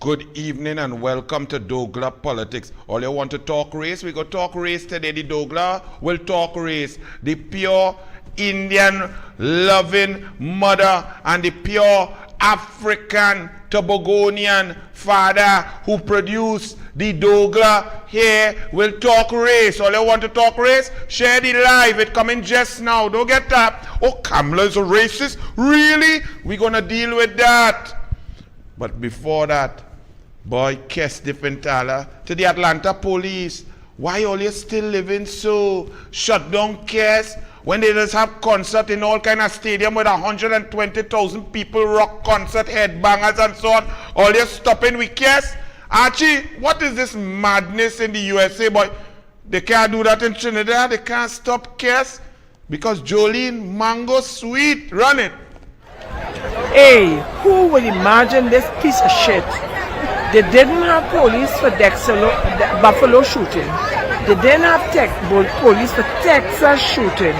Good evening and welcome to douglAR Politics. All you want to talk race, we go talk race today. The douglAR will talk race. The pure Indian loving mother and the pure African Tobagonian father who produced the douglAR here will talk race. All you want to talk race, share the live. It coming just now. Don't get that. Oh, Kamla is a racist? Really? We're gonna deal with that. But before that, boy, Kes Diffentala to the Atlanta police. Why all you still living so shut down Kes when they just have concert in all kind of stadium with 120,000 people, rock concert, headbangers and so on? All you stopping with Kes? Archie, what is this madness in the USA, boy? They can't do that in Trinidad. They can't stop Kes because Jolene Mango Sweet run it. Hey, who would imagine this piece of shit? They didn't have police for Buffalo shooting. They didn't have police for Texas shooting.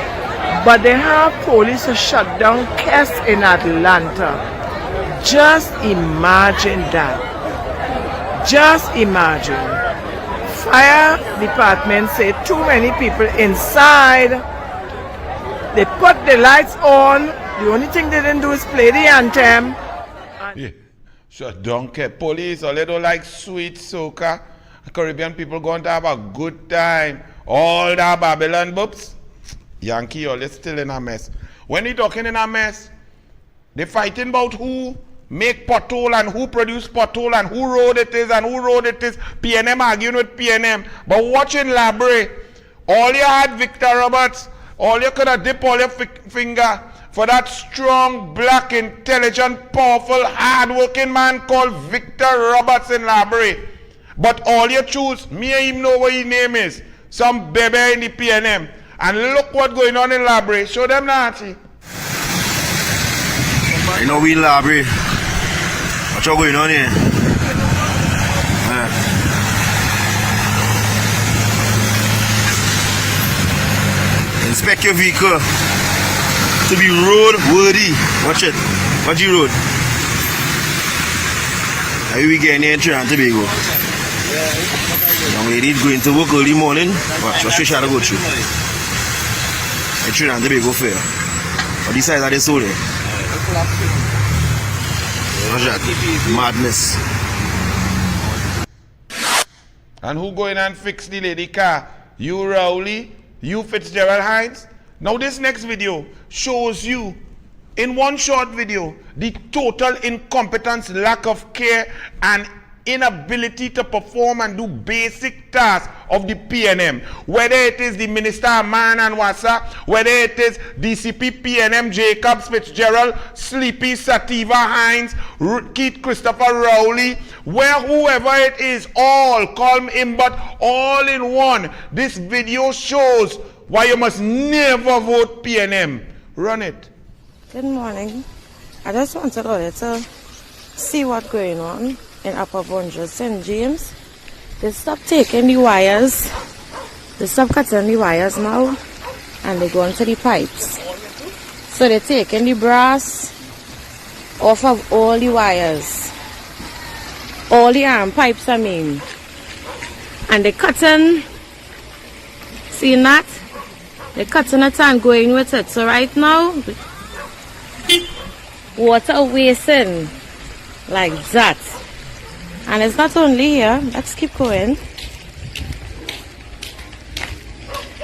But they have police to shut down Kes in Atlanta. Just imagine that. Just imagine. Fire department say too many people inside. They put the lights on. The only thing they didn't do is play the anthem. Yeah. Shut down police, or they don't like sweet soca. Caribbean people going to have a good time. All that Babylon boops. Yankee, all is still in a mess. When they talking in a mess, they fighting about who make pothole and who produce pothole and who road it is and who road it is. PNM arguing with PNM. But watching Library, all you had Victor Roberts, all you could have dip all your finger for that strong, black, intelligent, powerful, hard-working man called Victor Roberts in Library. But all you choose, me and him know what his name is. Some baby in the PNM. And look what's going on in Library. Show them Nancy. You know we in Library. What's going on here? Inspect your vehicle to be road worthy. Watch it. Watch your road. How we getting here in Trinidad and Tobago? Young lady going to work early morning. Watch she shall go through. In Trinidad and Tobago fair. But this side of the soul. Watch that. Madness. And who going and fix the lady car? You Raleigh? You Fitzgerald Hines? Now this next video shows you, in one short video, the total incompetence, lack of care, and inability to perform and do basic tasks of the PNM. Whether it is the Minister Man and Wassa, whether it is DCP PNM Jacobs Fitzgerald, Sleepy Sativa Hines, Keith Christopher Rowley, where whoever it is, all call him but all in one. This video shows why you must never vote PNM. Run it. Good morning. I just wanted to see what's going on in Upper Bunja, St. James. They stopped taking the wires. They stopped cutting the wires now. And they go into the pipes. So they're taking the brass off of all the wires. All the arm pipes, I mean. And they're cutting. See that? They're cutting it and going with it. So right now, water wasting like that. And it's not only here. Let's keep going.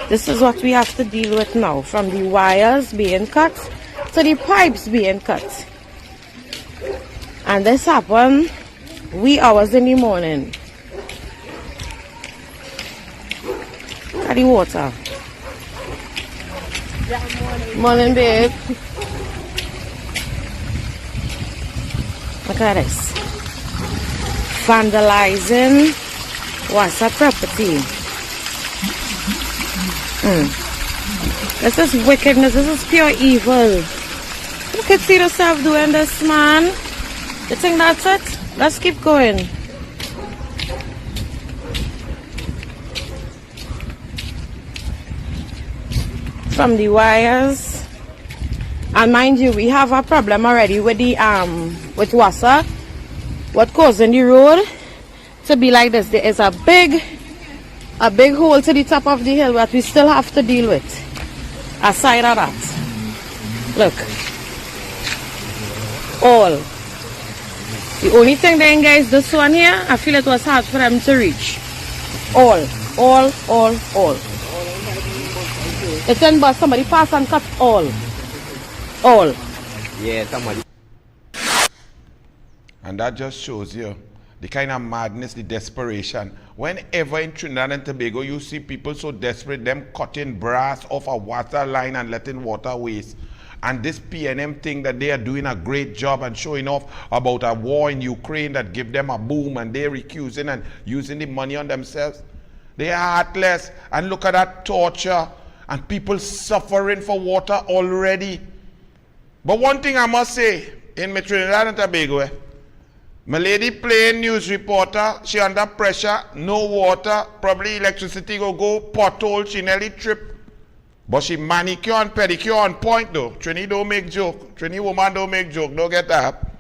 This is what we have to deal with now. From the wires being cut to the pipes being cut. And this happened wee hours in the morning. Look at the water. Morning, babe. Look at this. Vandalizing what's a property. This is wickedness. This is pure evil. You can see yourself doing this, man. You think that's it? Let's keep going. From the wires, and mind you, we have a problem already with the with Wassa. what causing the road to be like this. There is a big hole to the top of the hill that we still have to deal with. Aside of that, look, all. The only thing then, guys, this one here, I feel it was hard for them to reach. All. It's then but somebody pass and cut all. Yeah, somebody. And that just shows you the kind of madness, the desperation. Whenever in Trinidad and Tobago you see people so desperate, them cutting brass off a water line and letting water waste. And this PNM thing that they are doing a great job and showing off about a war in Ukraine that give them a boom and they're recusing and using the money on themselves. They are heartless. And look at that torture and people suffering for water already. But one thing I must say, in Trinidad and Tobago, my lady playing news reporter, she under pressure, no water, probably electricity go, pothole, she nearly trip. But she manicure and pedicure on point though. Trini don't make joke. Trini woman don't make joke, don't get that.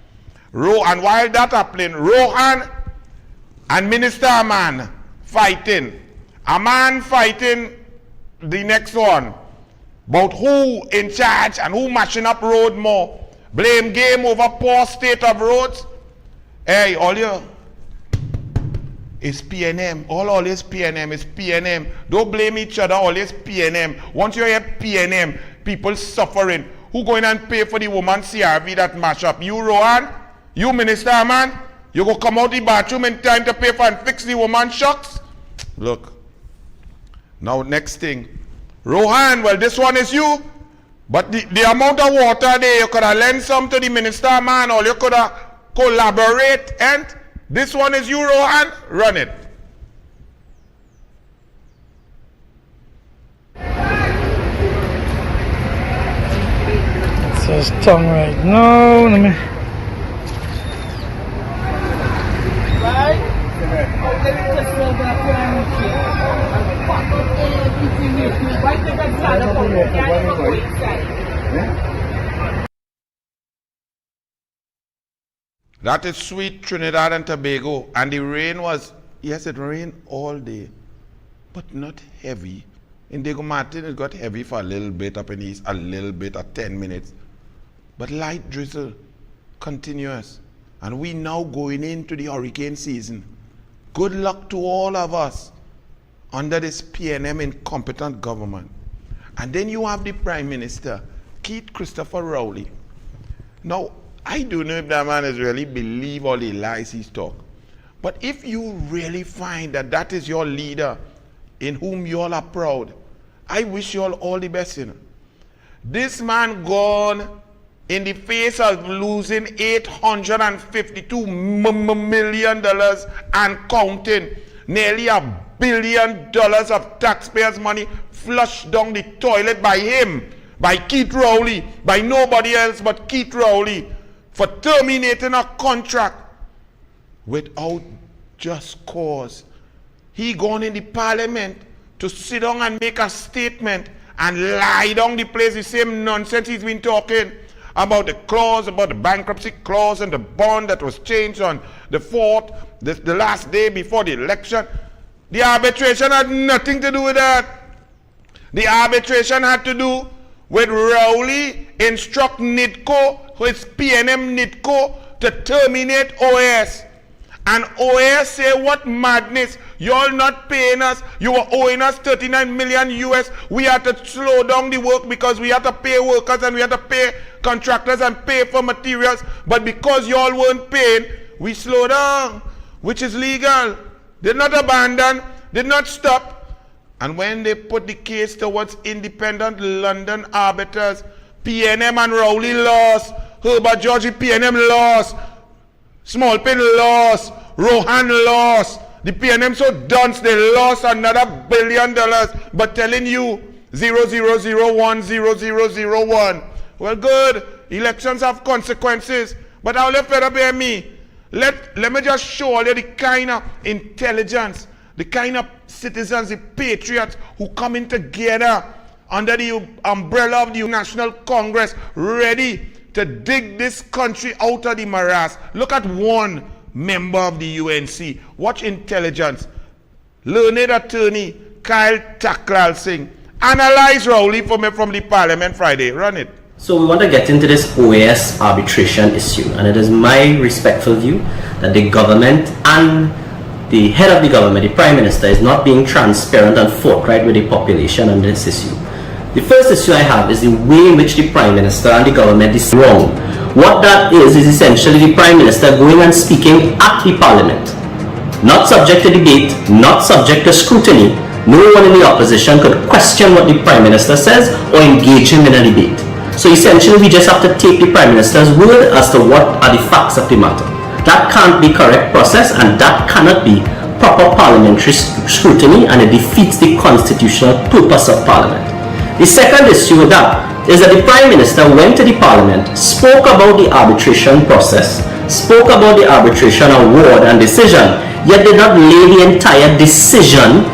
And while that happening, Rohan and Minister man fighting. A man fighting the next one. About who in charge and who mashing up road more. Blame game over poor state of roads. Hey, all you, it's PNM. All is PNM. It's PNM. Don't blame each other. All is PNM. Once you hear PNM, people suffering. Who going and pay for the woman CRV that mash up? You, Rohan? You, Minister, man? You go come out the bathroom in time to pay for and fix the woman shocks? Look. Now, next thing. Rohan, well, this one is you. But the amount of water there, you could have lent some to the Minister, man, or you could have collaborate, and this one is you, Rohan. Run it. It's his tongue right now. Let me. That is sweet Trinidad and Tobago. And the rain was, yes, it rained all day, but not heavy. In Diego Martin, it got heavy for a little bit up in the east, a little bit, 10 minutes. But light drizzle, continuous. And we now going into the hurricane season. Good luck to all of us under this PNM incompetent government. And then you have the Prime Minister, Keith Christopher Raleigh. Now, I don't know if that man is really believe all the lies he's talk. But if you really find that that is your leader in whom you all are proud, I wish you all the best. You know. This man gone in the face of losing $852 million and counting, nearly $1 billion of taxpayers' money flushed down the toilet by him, by Keith Rowley, by nobody else but Keith Rowley, for terminating a contract without just cause. He gone in the parliament to sit down and make a statement and lie down the place, the same nonsense he's been talking about the clause, about the bankruptcy clause and the bond that was changed on the 4th, the last day before the election. The arbitration had nothing to do with that. The arbitration had to do with Raleigh instruct NIDCO, who is PNM NIDCO, to terminate OAS. And OAS say, what madness, you all not paying us, you were owing us 39 million US, we had to slow down the work because we had to pay workers and we had to pay contractors and pay for materials, but because you all weren't paying, we slowed down, which is legal. Did not abandon, did not stop. And when they put the case towards independent London arbiters, PNM and Rowley lost, Herbert Georgie PNM lost, Smallpin lost, Rohan lost. The PNM so dunce they lost another $1 billion, but telling you 0001, 0001. Well, good. Elections have consequences, but I'll let fed up hear me. Let me just show you the kind of intelligence, the kind of citizens, the patriots who coming together under the umbrella of the National Congress, ready to dig this country out of the morass. Look at one member of the UNC. Watch intelligence. Learned attorney Kyle Taklal Singh. Analyze Raleigh for me from the Parliament Friday. Run it. So we want to get into this OAS arbitration issue, and it is my respectful view that the government and the head of the government, the Prime Minister, is not being transparent and forthright with the population on this issue. The first issue I have is the way in which the Prime Minister and the government is wrong. What that is essentially the Prime Minister going and speaking at the Parliament. Not subject to debate, not subject to scrutiny. No one in the opposition could question what the Prime Minister says or engage him in a debate. So essentially we just have to take the Prime Minister's word as to what are the facts of the matter. That can't be correct process, and that cannot be proper parliamentary scrutiny, and it defeats the constitutional purpose of Parliament. The second issue with that is that the Prime Minister went to the Parliament, spoke about the arbitration process, spoke about the arbitration award and decision, yet did not lay the entire decision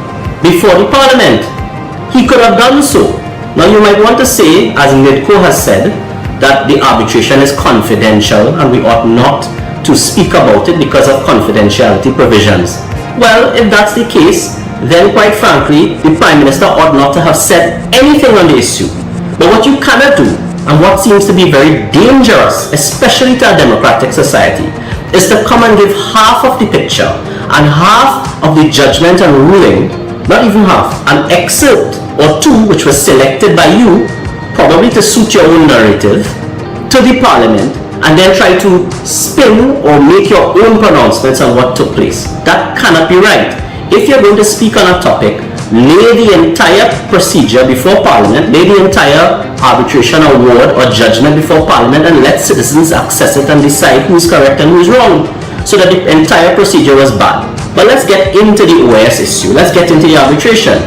before the Parliament. He could have done so. Now you might want to say, as NIDCO has said, that the arbitration is confidential and we ought not to speak about it because of confidentiality provisions. Well, if that's the case, then quite frankly, the Prime Minister ought not to have said anything on the issue. But what you cannot do, and what seems to be very dangerous, especially to a democratic society, is to come and give half of the picture and half of the judgment and ruling, not even half, an excerpt or two which was selected by you, probably to suit your own narrative, to the Parliament, and then try to spin or make your own pronouncements on what took place. That cannot be right. If you're going to speak on a topic, lay the entire procedure before Parliament, lay the entire arbitration award or judgment before Parliament, and let citizens access it and decide who is correct and who is wrong, so that the entire procedure was bad. But let's get into the OAS issue. Let's get into the arbitration.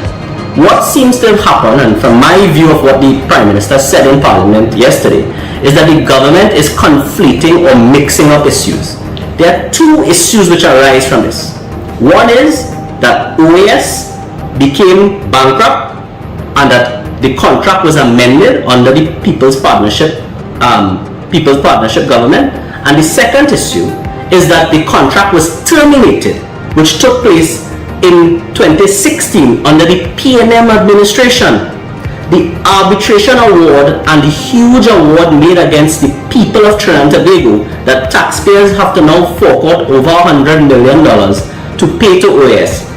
What seems to have happened, and from my view of what the Prime Minister said in Parliament yesterday, is that the government is conflating or mixing up issues. There are two issues which arise from this. One is that OAS became bankrupt and that the contract was amended under the People's Partnership government. And the second issue is that the contract was terminated, which took place in 2016 under the PNM administration. The arbitration award and the huge award made against the people of Trinidad and Tobago that taxpayers have to now fork out over $100 million to pay to OAS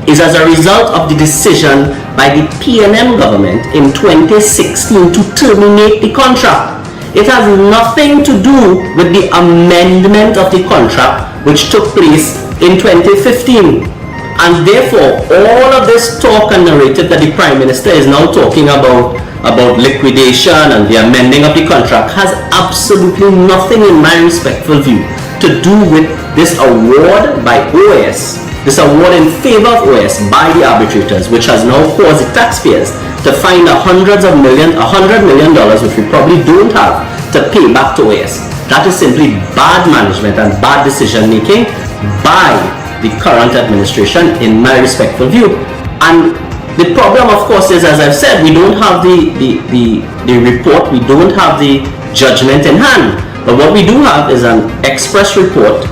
is as a result of the decision by the PNM government in 2016 to terminate the contract. It has nothing to do with the amendment of the contract which took place in 2015. And therefore, all of this talk and narrative that the Prime Minister is now talking about liquidation and the amending of the contract has absolutely nothing, in my respectful view, to do with this award by OAS, this award in favor of OAS by the arbitrators, which has now caused the taxpayers to find $100 million which we probably don't have to pay back to OAS. That is simply bad management and bad decision making by the current administration, in my respectful view. And the problem, of course, is, as I've said, we don't have the report, we don't have the judgment in hand. But what we do have is an express report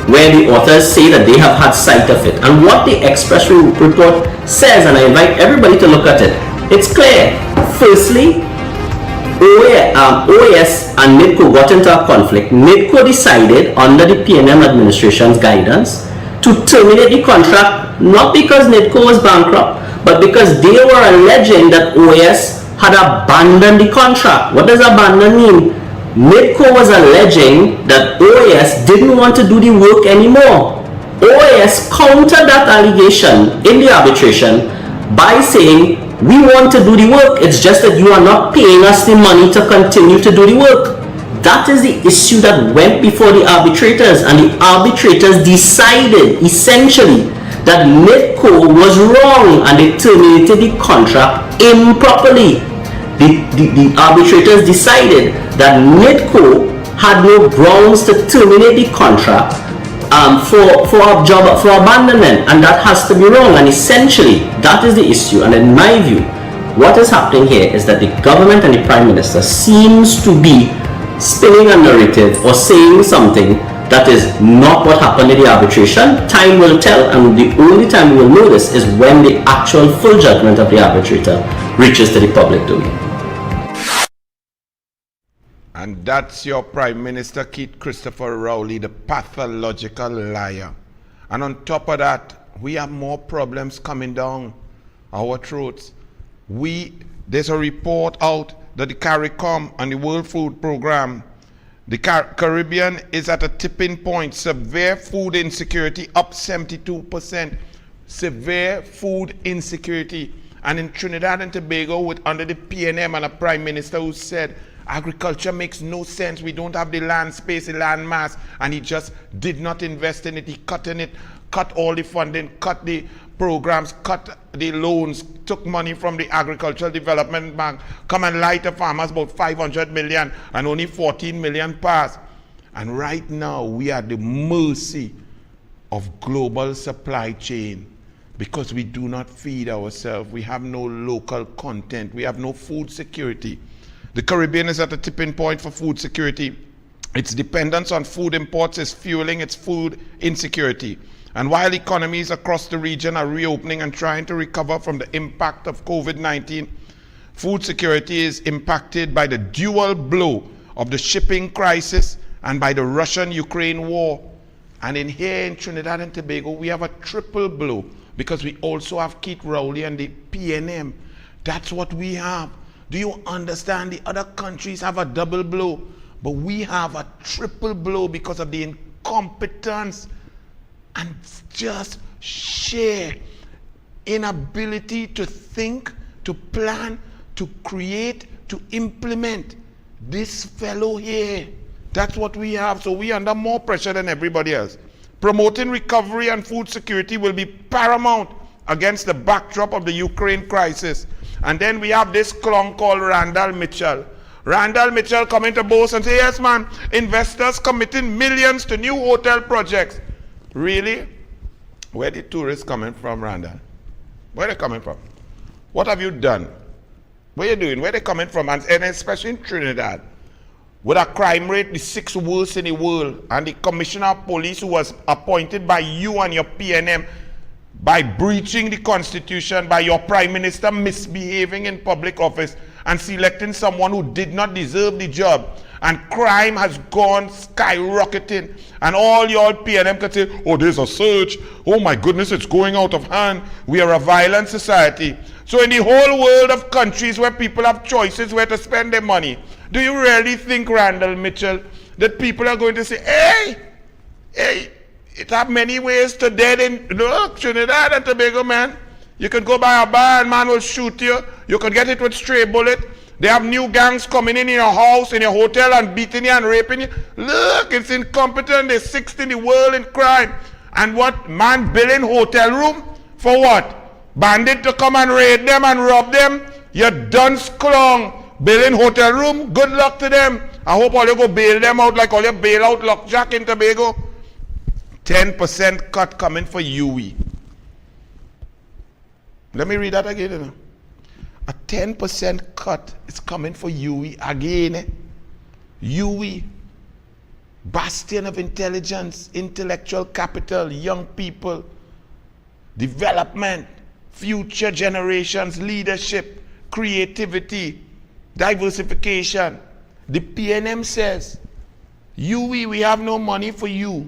where the authors say that they have had sight of it. And what the express report says, and I invite everybody to look at it, it's clear. Firstly, OAS and NIDCO got into a conflict. NIDCO decided, under the PNM administration's guidance, to terminate the contract, not because NIDCO was bankrupt, but because they were alleging that OAS had abandoned the contract. What does abandon mean? NIDCO was alleging that OAS didn't want to do the work anymore. OAS countered that allegation in the arbitration by saying, we want to do the work, it's just that you are not paying us the money to continue to do the work. That is the issue that went before the arbitrators, and the arbitrators decided essentially that NIDCO was wrong and they terminated the contract improperly. The arbitrators decided that NIDCO had no grounds to terminate the contract for abandonment, and that has to be wrong, and essentially that is the issue. And in my view, what is happening here is that the government and the Prime Minister seems to be spinning a narrative or saying something That is not what happened in the arbitration. Time will tell, and the only time we will know this is when the actual full judgment of the arbitrator reaches to the public domain. And that's your Prime Minister, Keith Christopher Raleigh, the pathological liar. And on top of that, we have more problems coming down our throats. There's a report out that the CARICOM and the World Food Program, the Caribbean is at a tipping point. Severe food insecurity up 72%. Severe food insecurity. And in Trinidad and Tobago, under the PNM and a Prime Minister who said, agriculture makes no sense. We don't have the land space, the land mass. And he just did not invest in it. He cut in it, cut all the funding, cut the programs, cut the loans, took money from the Agricultural Development Bank, come and lie to farmers about 500 million and only 14 million passed. And right now we are at the mercy of global supply chain because we do not feed ourselves. We have no local content. We have no food security. The Caribbean is at a tipping point for food security. Its dependence on food imports is fueling its food insecurity. And while economies across the region are reopening and trying to recover from the impact of COVID-19, food security is impacted by the dual blow of the shipping crisis and by the Russian-Ukraine war. And here in Trinidad and Tobago, we have a triple blow because we also have Keith Rowley and the PNM. That's what we have. Do you understand? The other countries have a double blow, but we have a triple blow because of the incompetence and just sheer inability to think, to plan, to create, to implement. This fellow here, that's what we have. So we are under more pressure than everybody else. Promoting recovery and food security will be paramount against the backdrop of the Ukraine crisis. And then we have this clown called Randall Mitchell. Randall Mitchell coming to boast and say, yes man, investors committing millions to new hotel projects. Really? Where the tourists coming from, Randall? Where they coming from? What have you done? What are you doing? Where they coming from? And especially in Trinidad, with a crime rate the 6th worst in the world, and the commissioner of police who was appointed by you and your PNM by breaching the constitution, by your prime minister misbehaving in public office and selecting someone who did not deserve the job. And crime has gone skyrocketing. And all your PNM can say, oh, there's a surge. Oh my goodness, it's going out of hand. We are a violent society. So in the whole world of countries where people have choices where to spend their money, do you really think, Randall Mitchell, that people are going to say, hey, it have many ways to dead in Trinidad and Tobago, man. You can go by a bar and man will shoot you. You can get it with stray bullet. They have new gangs coming in your house, in your hotel and beating you and raping you. Look, it's incompetent. They're 6th in the world in crime. And what? Man billing hotel room? For what? Bandit to come and raid them and rob them? You're done sklong. Billing hotel room? Good luck to them. I hope all you go bail them out like all you bail out Lockjack in Tobago. 10% cut coming for UE. Let me read that again. You know. A 10% cut is coming for UE again. UE, bastion of intelligence, intellectual capital, young people, development, future generations, leadership, creativity, diversification. The PNM says, UE, we have no money for you.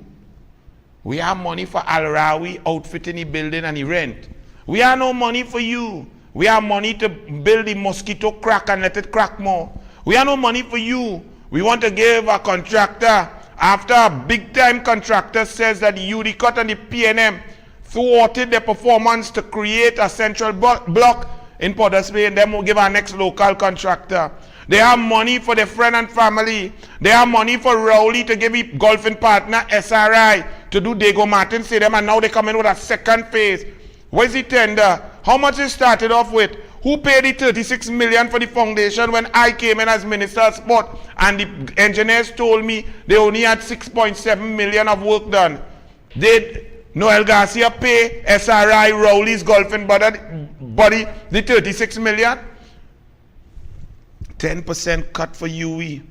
We have money for Al-Rawi outfitting the building and the rent. We have no money for you. We have money to build the mosquito crack and let it crack more. We have no money for you. We want to give a contractor, after a big time contractor says that the UDCOT and the PNM thwarted their performance to create a central block in Port of Spain, then we'll give our next local contractor. They have money for their friend and family. They have money for Rowley to give his golfing partner SRI to do Diego Martin Stadium, and now they come in with a second phase. Where's the tender? How much it started off with? Who paid the 36 million for the foundation when I came in as Minister of Sport and the engineers told me they only had 6.7 million of work done? Did Noel Garcia pay SRI Rowley's golfing body the 36 million? 10% cut for UE.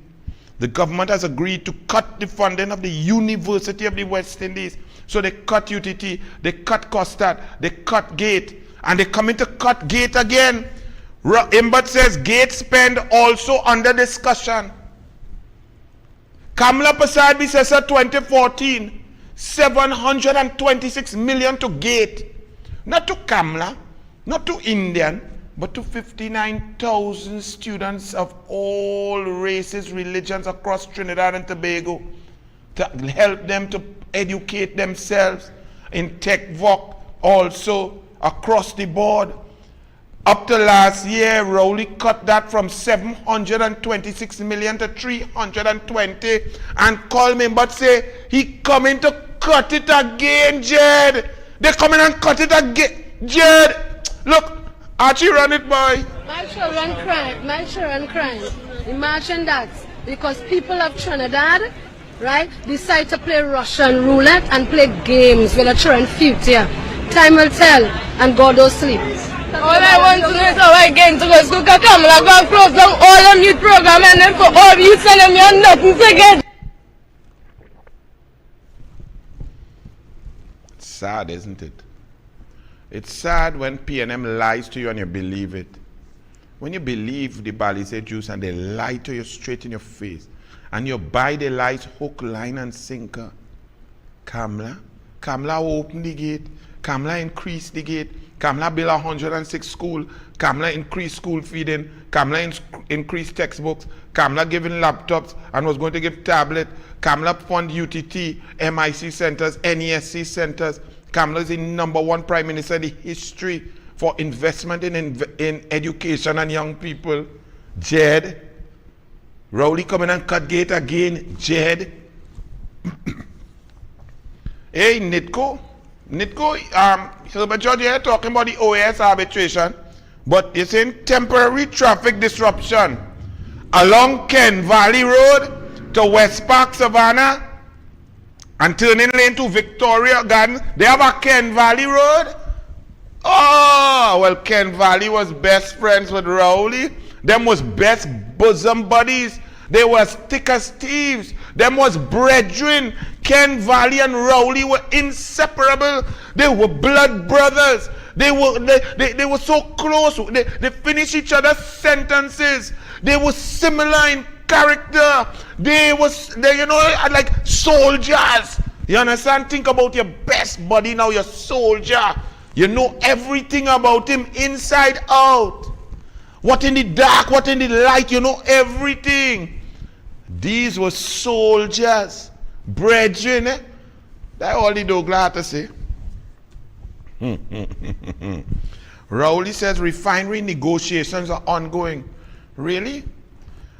The government has agreed to cut the funding of the University of the West Indies. So they cut UTT, they cut COSTAT, they cut GATE, and they come in to cut GATE again. Imbert says GATE spend also under discussion. Kamla Pasad says 2014, 726 million to GATE. Not to Kamla, not to Indian, but to 59,000 students of all races, religions across Trinidad and Tobago to help them to educate themselves in tech voc also across the board. Up to last year, Raleigh cut that from 726 million to 320 and call me but say he coming to cut it again, Jed. They come in and cut it again. Jed, look, Archie run it, boy. My children crying. Imagine that. Because people of Trinidad, right, decide to play Russian roulette and play games with the children's future. Time will tell and God will sleep. All I want to know is how I get to go school because Kamla go close down all the youth program and then for all youth and them you have nothing to get. It's sad, isn't it? It's sad when PNM lies to you and you believe it. When you believe the Balisé Jews and they lie to you straight in your face and you buy the lies hook, line and sinker. Kamla opened the gate. Kamla increased the gate. Kamla built 106 schools. Kamla increased school feeding. Kamla increased textbooks. Kamla giving laptops and was going to give tablet. Kamla fund UTT, MIC centers, NESC centers. Kamla is the #1 prime minister in the history for investment in education and young people. Jed. Rowley coming and cut gate again. Jed. Hey, Nitco, Hilbert George here talking about the OAS arbitration, but it's in temporary traffic disruption along Ken Valley Road to West Park Savannah and turning lane to Victoria Garden. They have a Ken Valley Road. Oh, well, Ken Valley was best friends with Rowley. Them was best bosom buddies. They was thick as thieves. Them was brethren. Ken Valley and Rowley were inseparable. They were blood brothers. They were so close. They finished each other's sentences. They were similar in character. They like soldiers. You understand? Think about your best buddy now, your soldier. You know everything about him inside out. What in the dark, what in the light, you know everything. These were soldiers, brethren. That's all the douglAR had to say. Raleigh says refinery negotiations are ongoing. Really?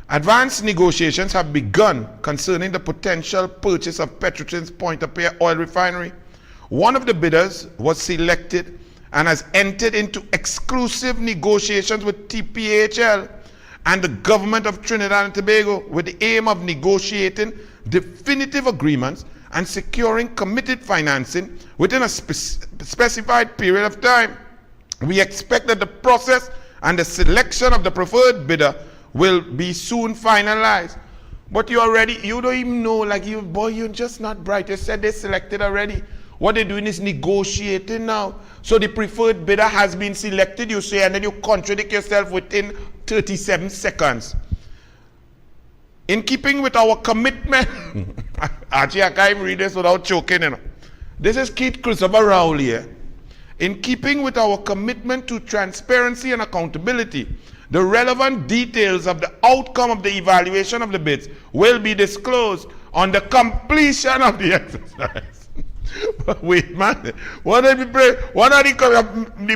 Advanced negotiations have begun concerning the potential purchase of Petrotrin's Point-a-Pierre oil refinery. One of the bidders was selected and has entered into exclusive negotiations with TPHL and the government of Trinidad and Tobago with the aim of negotiating definitive agreements and securing committed financing within a specified period of time. We expect that the process and the selection of the preferred bidder will be soon finalized. But you don't even know, like you're just not bright. You said they selected already. What they're doing is negotiating now. So the preferred bidder has been selected, you say, and then you contradict yourself within 37 seconds. In keeping with our commitment, actually I can't read this without choking, you know. This is Keith Christopher Rowley here. In keeping with our commitment to transparency and accountability, the relevant details of the outcome of the evaluation of the bids will be disclosed on the completion of the exercise. But wait, man, what are the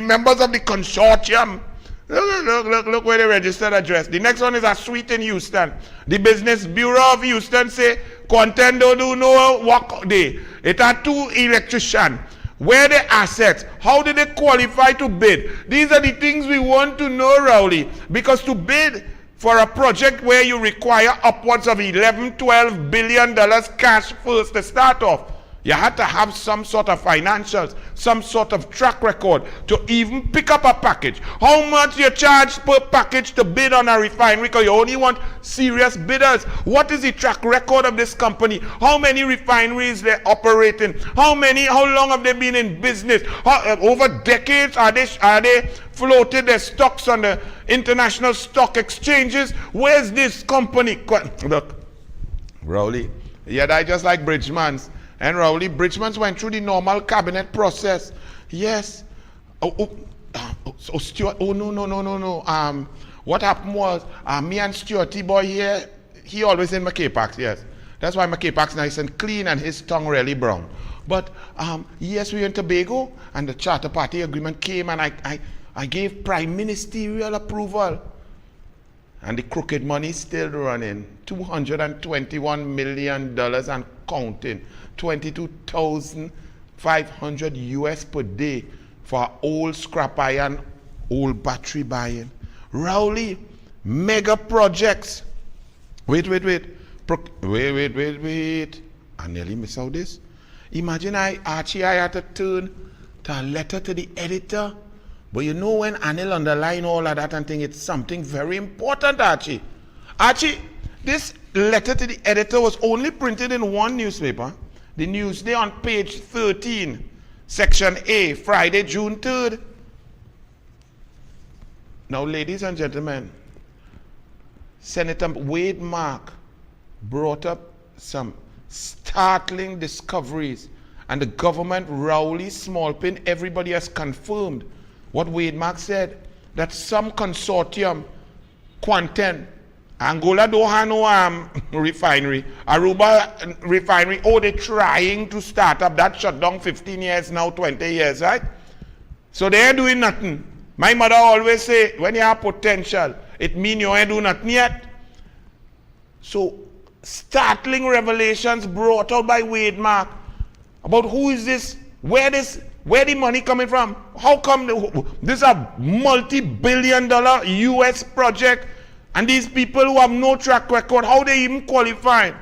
members of the consortium? Look where the registered address. The next one is a suite in Houston. The Business Bureau of Houston say, contendo do no work day. It are 2 electricians. Where the assets? How did they qualify to bid? These are the things we want to know, Rowley. Because to bid for a project where you require upwards of $11-12 billion cash first to start off, You had to have some sort of financials, some sort of track record to even pick up a package. How much you charge per package to bid on a refinery because you only want serious bidders? What is the track record of this company? How many refineries they're operating? How long have they been in business? Over decades are they floated their stocks on the international stock exchanges? Where's this company? Look, Raleigh, yeah, I just like Bridgman's. And Raleigh, Bridgman's went through the normal cabinet process. Yes. Stuart, no. What happened was, me and Stuarty boy here, he always in McKay-Pax, yes. That's why McKay-Pax nice and clean and his tongue really brown. But yes, we were in Tobago and the Charter Party agreement came and I gave prime ministerial approval. And the crooked money is still running. $221 million and counting. 22,500 US per day for old scrap iron, old battery buying. Raleigh, mega projects. Wait. I nearly missed out this. Imagine Archie, I had to turn to a letter to the editor. But you know when Anil underline all of that and think it's something very important, Archie. Archie, this letter to the editor was only printed in one newspaper. The Newsday on page 13, section A, Friday, June 3rd. Now, ladies and gentlemen, Senator Wade Mark brought up some startling discoveries, and the government, Rowley, Smallpin, everybody has confirmed what Wade Mark said, that some consortium, Quanten, Angola don't have no refinery, Aruba refinery, they're trying to start up that shut down 15 years now, 20 years, right? So they ain't doing nothing. My mother always say, when you have potential, it means you ain't doing nothing yet. So, startling revelations brought out by Wade Mark about who is this, where the money coming from? How come this is a multi-billion-dollar US project and these people who have no track record, how they even qualify?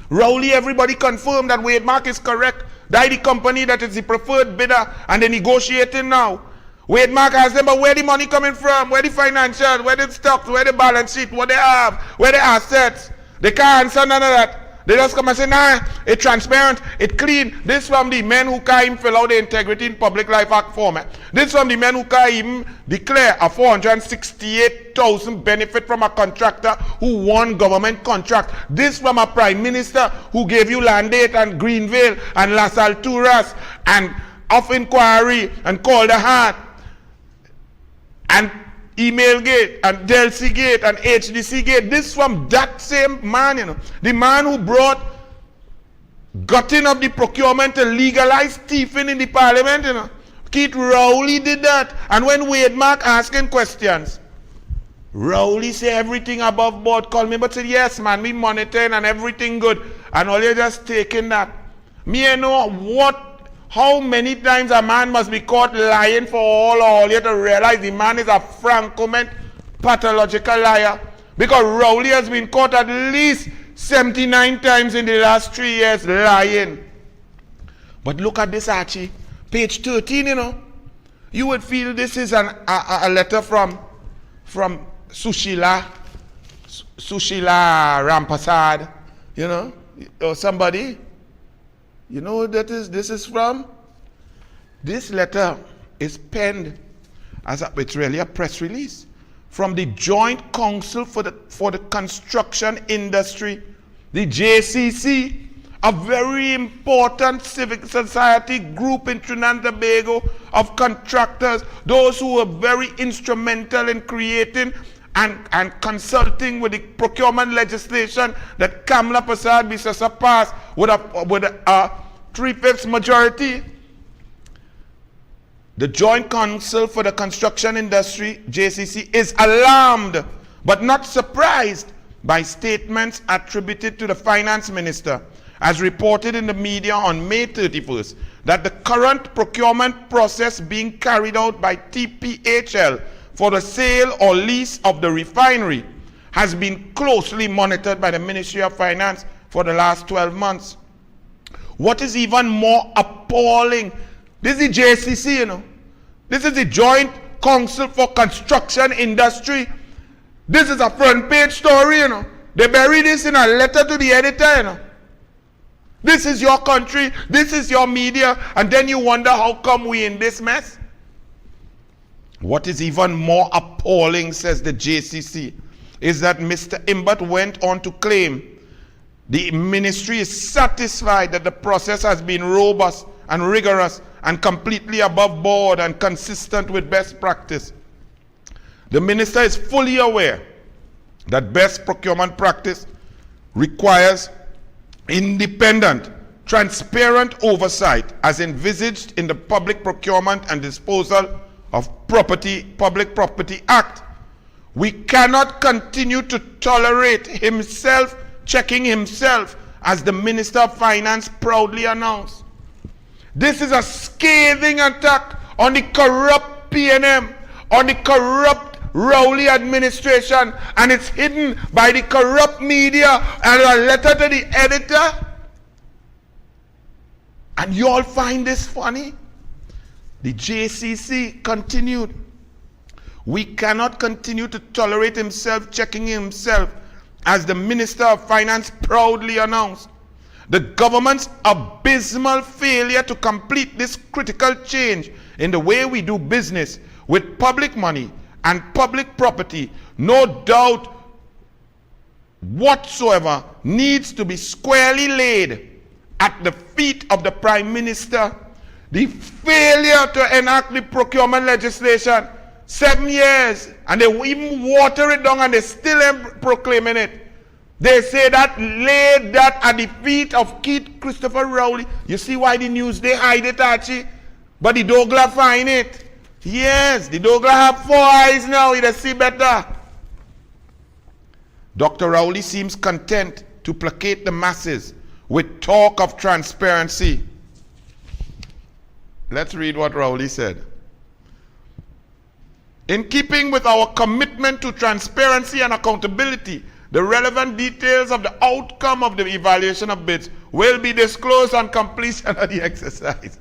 Rowley, everybody confirmed that Wade Mark is correct. That the company that is the preferred bidder and they're negotiating now. Wade Mark asked them, but where the money coming from? Where the financial? Where the stocks? Where the balance sheet? What they have? Where the assets? They can't answer none of that. They just come and say, nah, it's transparent, it's clean. This from the men who can't even fill out the Integrity in Public Life Act format. This from the men who can't even declare a 468,000 benefit from a contractor who won government contract. This from a prime minister who gave you Landate and Greenvale and Las Alturas and Off Inquiry and Call the Heart and Email Gate and Delcy Gate and HDC Gate. This from that same man, you know. The man who brought gutting of the procurement to legalize thieving in the parliament, you know. Keith Rowley did that. And when Wade Mark asking questions, Rowley say everything above board. Call me but say, yes man, me monitoring and everything good. And all you just taking that. Me I know how many times a man must be caught lying for all you to realize the man is a franco-ment pathological liar. Because Rowley has been caught at least 79 times in the last 3 years lying. But look at this, Archie. Page 13, you know. You would feel this is a letter from Sushila Rampasad, you know, or somebody. You know what this is from? This letter is penned it's really a press release from the Joint Council for the Construction Industry, the JCC, a very important civic society group in Trinidad and Tobago of contractors, those who were very instrumental in creating and consulting with the procurement legislation that Kamla Prasad Bisasa passed with a 3/5 majority. The Joint Council for the Construction Industry, JCC, is alarmed but not surprised by statements attributed to the finance minister, as reported in the media on May 31st, that the current procurement process being carried out by TPHL for the sale or lease of the refinery has been closely monitored by the Ministry of Finance for the last 12 months. What is even more appalling, this is the JCC, you know. This is the Joint Council for Construction Industry. This is a front page story, you know. They bury this in a letter to the editor, you know. This is your country, this is your media, and then you wonder how come we in this mess? What is even more appalling, says the JCC, is that Mr. Imbert went on to claim the ministry is satisfied that the process has been robust and rigorous and completely above board and consistent with best practice. The minister is fully aware that best procurement practice requires independent, transparent oversight as envisaged in the Public Procurement and Disposal of Public Property Act. We cannot continue to tolerate himself checking himself, as the Minister of Finance proudly announced. This is a scathing attack on the corrupt PNM, on the corrupt Raleigh administration, and it's hidden by the corrupt media and a letter to the editor. And you all find this funny? The JCC continued. We cannot continue to tolerate himself checking himself, as the Minister of Finance proudly announced. The government's abysmal failure to complete this critical change in the way we do business with public money and public property, no doubt whatsoever, needs to be squarely laid at the feet of the Prime Minister. The failure to enact the procurement legislation, 7 years, and they even water it down and they still ain't proclaiming it. They say that, laid that at the feet of Keith Christopher Rowley. You see why the news, they hide it, Archie? But the douglAR find it. Yes, the douglAR have 4 eyes now, they see better. Dr. Rowley seems content to placate the masses with talk of transparency. Let's read what Rowley said. In keeping with our commitment to transparency and accountability, the relevant details of the outcome of the evaluation of bids will be disclosed on completion of the exercise.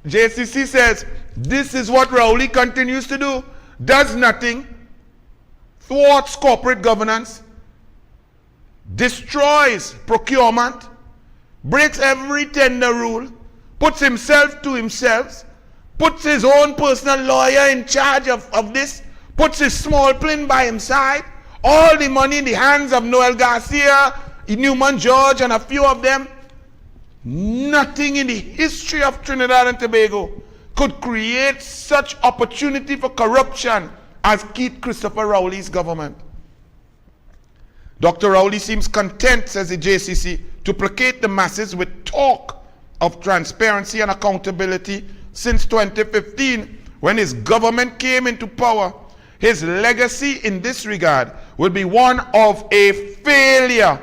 JCC says this is what Rowley continues to do. Does nothing, thwarts corporate governance, destroys procurement, breaks every tender rule, puts himself to himself, puts his own personal lawyer in charge of this, puts his small plane by his side, all the money in the hands of Noel Garcia, Newman George, and a few of them. Nothing in the history of Trinidad and Tobago could create such opportunity for corruption as Keith Christopher Rowley's government. Dr. Rowley seems content, says the JCC, to placate the masses with talk of transparency and accountability since 2015, when his government came into power. His legacy in this regard will be one of a failure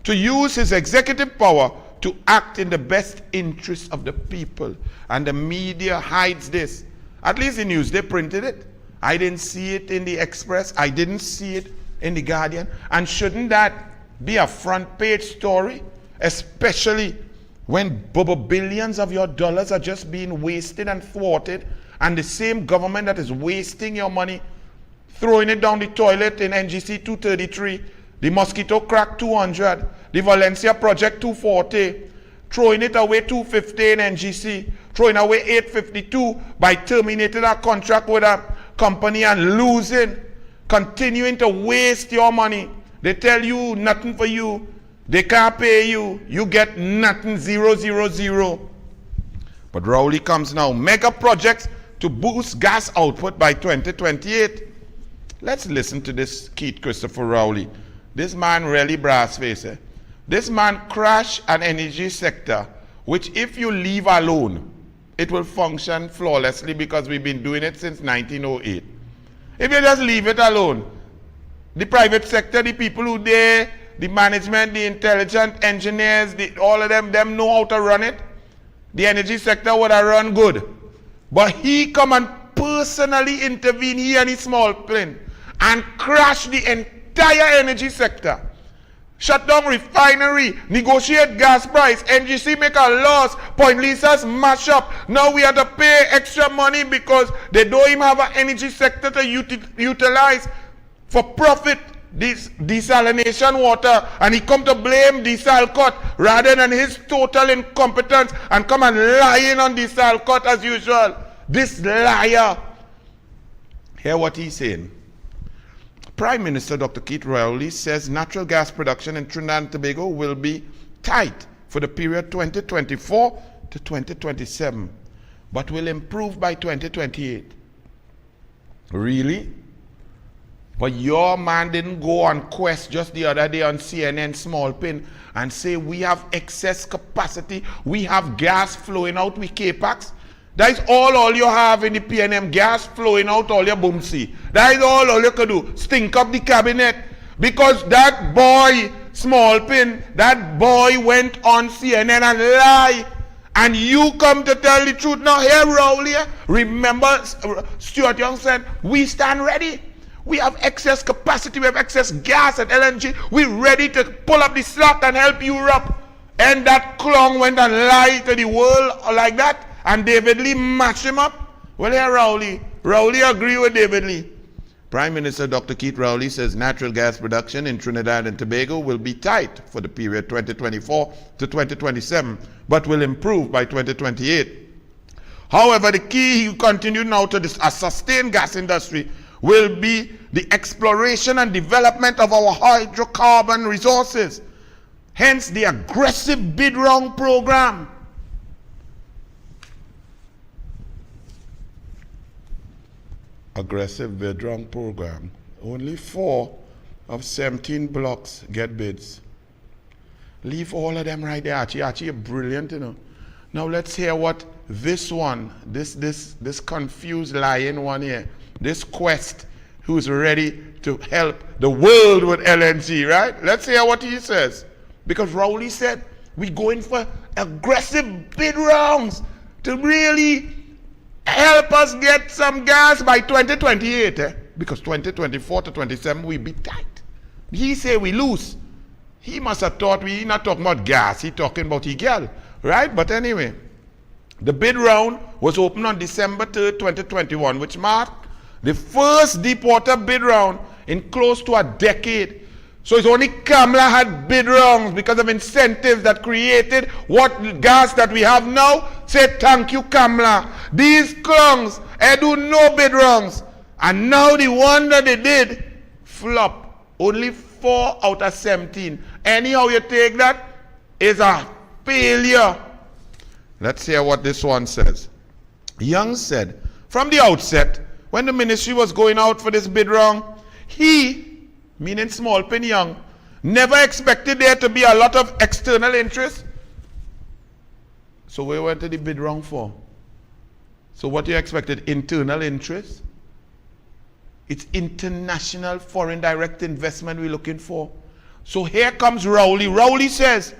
to use his executive power to act in the best interest of the people. And the media hides this. At least the news, they printed it. I didn't see it in the Express. I didn't see it in the Guardian. And shouldn't that be a front page story? Especially when billions of your dollars are just being wasted and thwarted, and the same government that is wasting your money, throwing it down the toilet in NGC 233, the Mosquito Crack 200, the Valencia Project 240, throwing it away 250 in NGC, throwing away 852 by terminating a contract with a company and losing, continuing to waste your money. They tell you nothing for you. They can't pay you. You get nothing, 000. But Rowley comes now. Mega projects to boost gas output by 2028. Let's listen to this Keith Christopher Rowley. This man really brass face. This man crashed an energy sector, which if you leave alone, it will function flawlessly because we've been doing it since 1908. If you just leave it alone, the private sector, the people who there, the management, the intelligent engineers, all of them know how to run it. The energy sector would have run good. But he come and personally intervene, he and his small plane, and crash the entire energy sector. shut down refinery, negotiate gas price, NGC make a loss, Point Lisa's mash up. Now we have to pay extra money because they don't even have an energy sector to utilize for profit this desalination water, and he come to blame Desalcott rather than his total incompetence and come and lying on Desalcott as usual. This liar. Hear what he's saying. Prime Minister Dr. Keith Raleigh says natural gas production in Trinidad and Tobago will be tight for the period 2024 to 2027, but will improve by 2028. Really? But your man didn't go on Quest just the other day on CNN Small Pin and say we have excess capacity, we have gas flowing out with K-Pax. That is all you have in the PNM, gas flowing out all your boomsy. That is all you can do, stink up the cabinet. Because that boy, Small Pin, that boy went on CNN and lie. And you come to tell the truth now. Here, Raleigh, remember Stuart Young said, we stand ready. We have excess capacity, we have excess gas and LNG. We're ready to pull up the slack and help Europe. And that clown went and lied to the world like that. And David Lee matched him up. Well, here, Raleigh agree with David Lee. Prime Minister Dr. Keith Raleigh says natural gas production in Trinidad and Tobago will be tight for the period 2024 to 2027, but will improve by 2028. However, the key, he continued now to a sustained gas industry, will be the exploration and development of our hydrocarbon resources. Hence the aggressive bid round program. Aggressive bid round program. Only 4 of 17 blocks get bids. Leave all of them right there. Archie, you're brilliant, you know. Now let's hear what this one, this confused lying one here, this Quest, who's ready to help the world with LNG, right? Let's hear what he says. Because Rowley said, we're going for aggressive bid rounds to really help us get some gas by 2028. Because 2024 to 27, we be tight. He say we lose. He must have thought we not talking about gas, he talking about Eagle, right? But anyway, the bid round was opened on December 3rd, 2021, which marked the first deep water bid round in close to a decade. So it's only Kamla had bid rounds because of incentives that created what gas that we have now. Say thank you, Kamla. These clowns do no bid rounds. And now the one that they did flop. Only 4 out of 17. Anyhow you take that, is a failure. Let's hear what this one says. Young said, from the outset, when the ministry was going out for this bid round, he, meaning Small Pin Young, never expected there to be a lot of external interest. So we went to the bid round for. So what you expected? Internal interest? It's international foreign direct investment we're looking for. So here comes Rowley. Rowley says,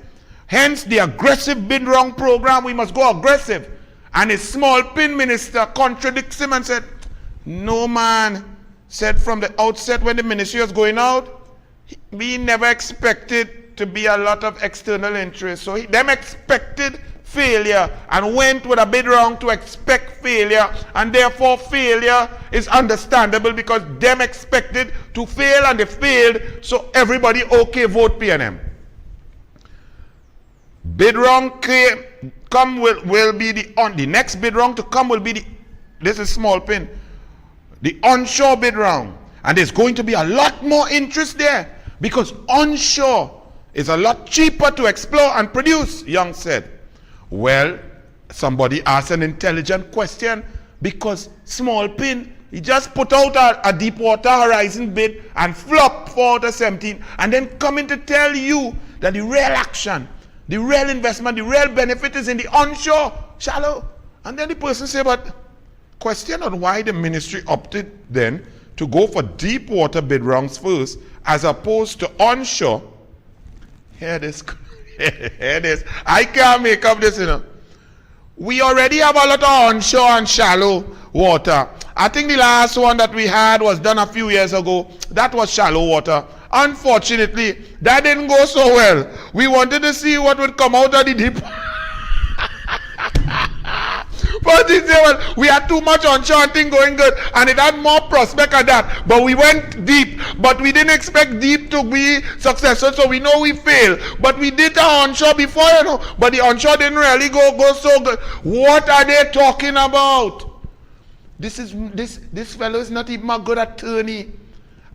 hence the aggressive bid round program, we must go aggressive. And his Small Pin minister contradicts him and said, no man, said from the outset when the ministry was going out, we never expected to be a lot of external interest. So them expected failure and went with a bid round to expect failure, and therefore failure is understandable because them expected to fail and they failed, so everybody okay vote PNM. Bid round will be the next bid round to come will be this is Small Pin, the onshore bid round, and there's going to be a lot more interest there because onshore is a lot cheaper to explore and produce, Young said. Well, somebody asked an intelligent question because Small Pin, he just put out a Deepwater Horizon bid and flop 4 out of 17 and then coming to tell you that the real action, the real investment, the real benefit is in the onshore, shallow. And then the person say, but question on why the ministry opted then to go for deep water bid rounds first as opposed to onshore. Here this. Here it is. I can't make up this, you know. We already have a lot of onshore and shallow water. I think the last one that we had was done a few years ago. That was shallow water. Unfortunately, that didn't go so well. We wanted to see what would come out of the deep. But they say, well, we had too much onshore thing going good, and it had more prospect of that. But we went deep, but we didn't expect deep to be successful, so we know we failed. But we did the onshore before, you know, but the onshore didn't really go so good. What are they talking about? This fellow is not even a good attorney.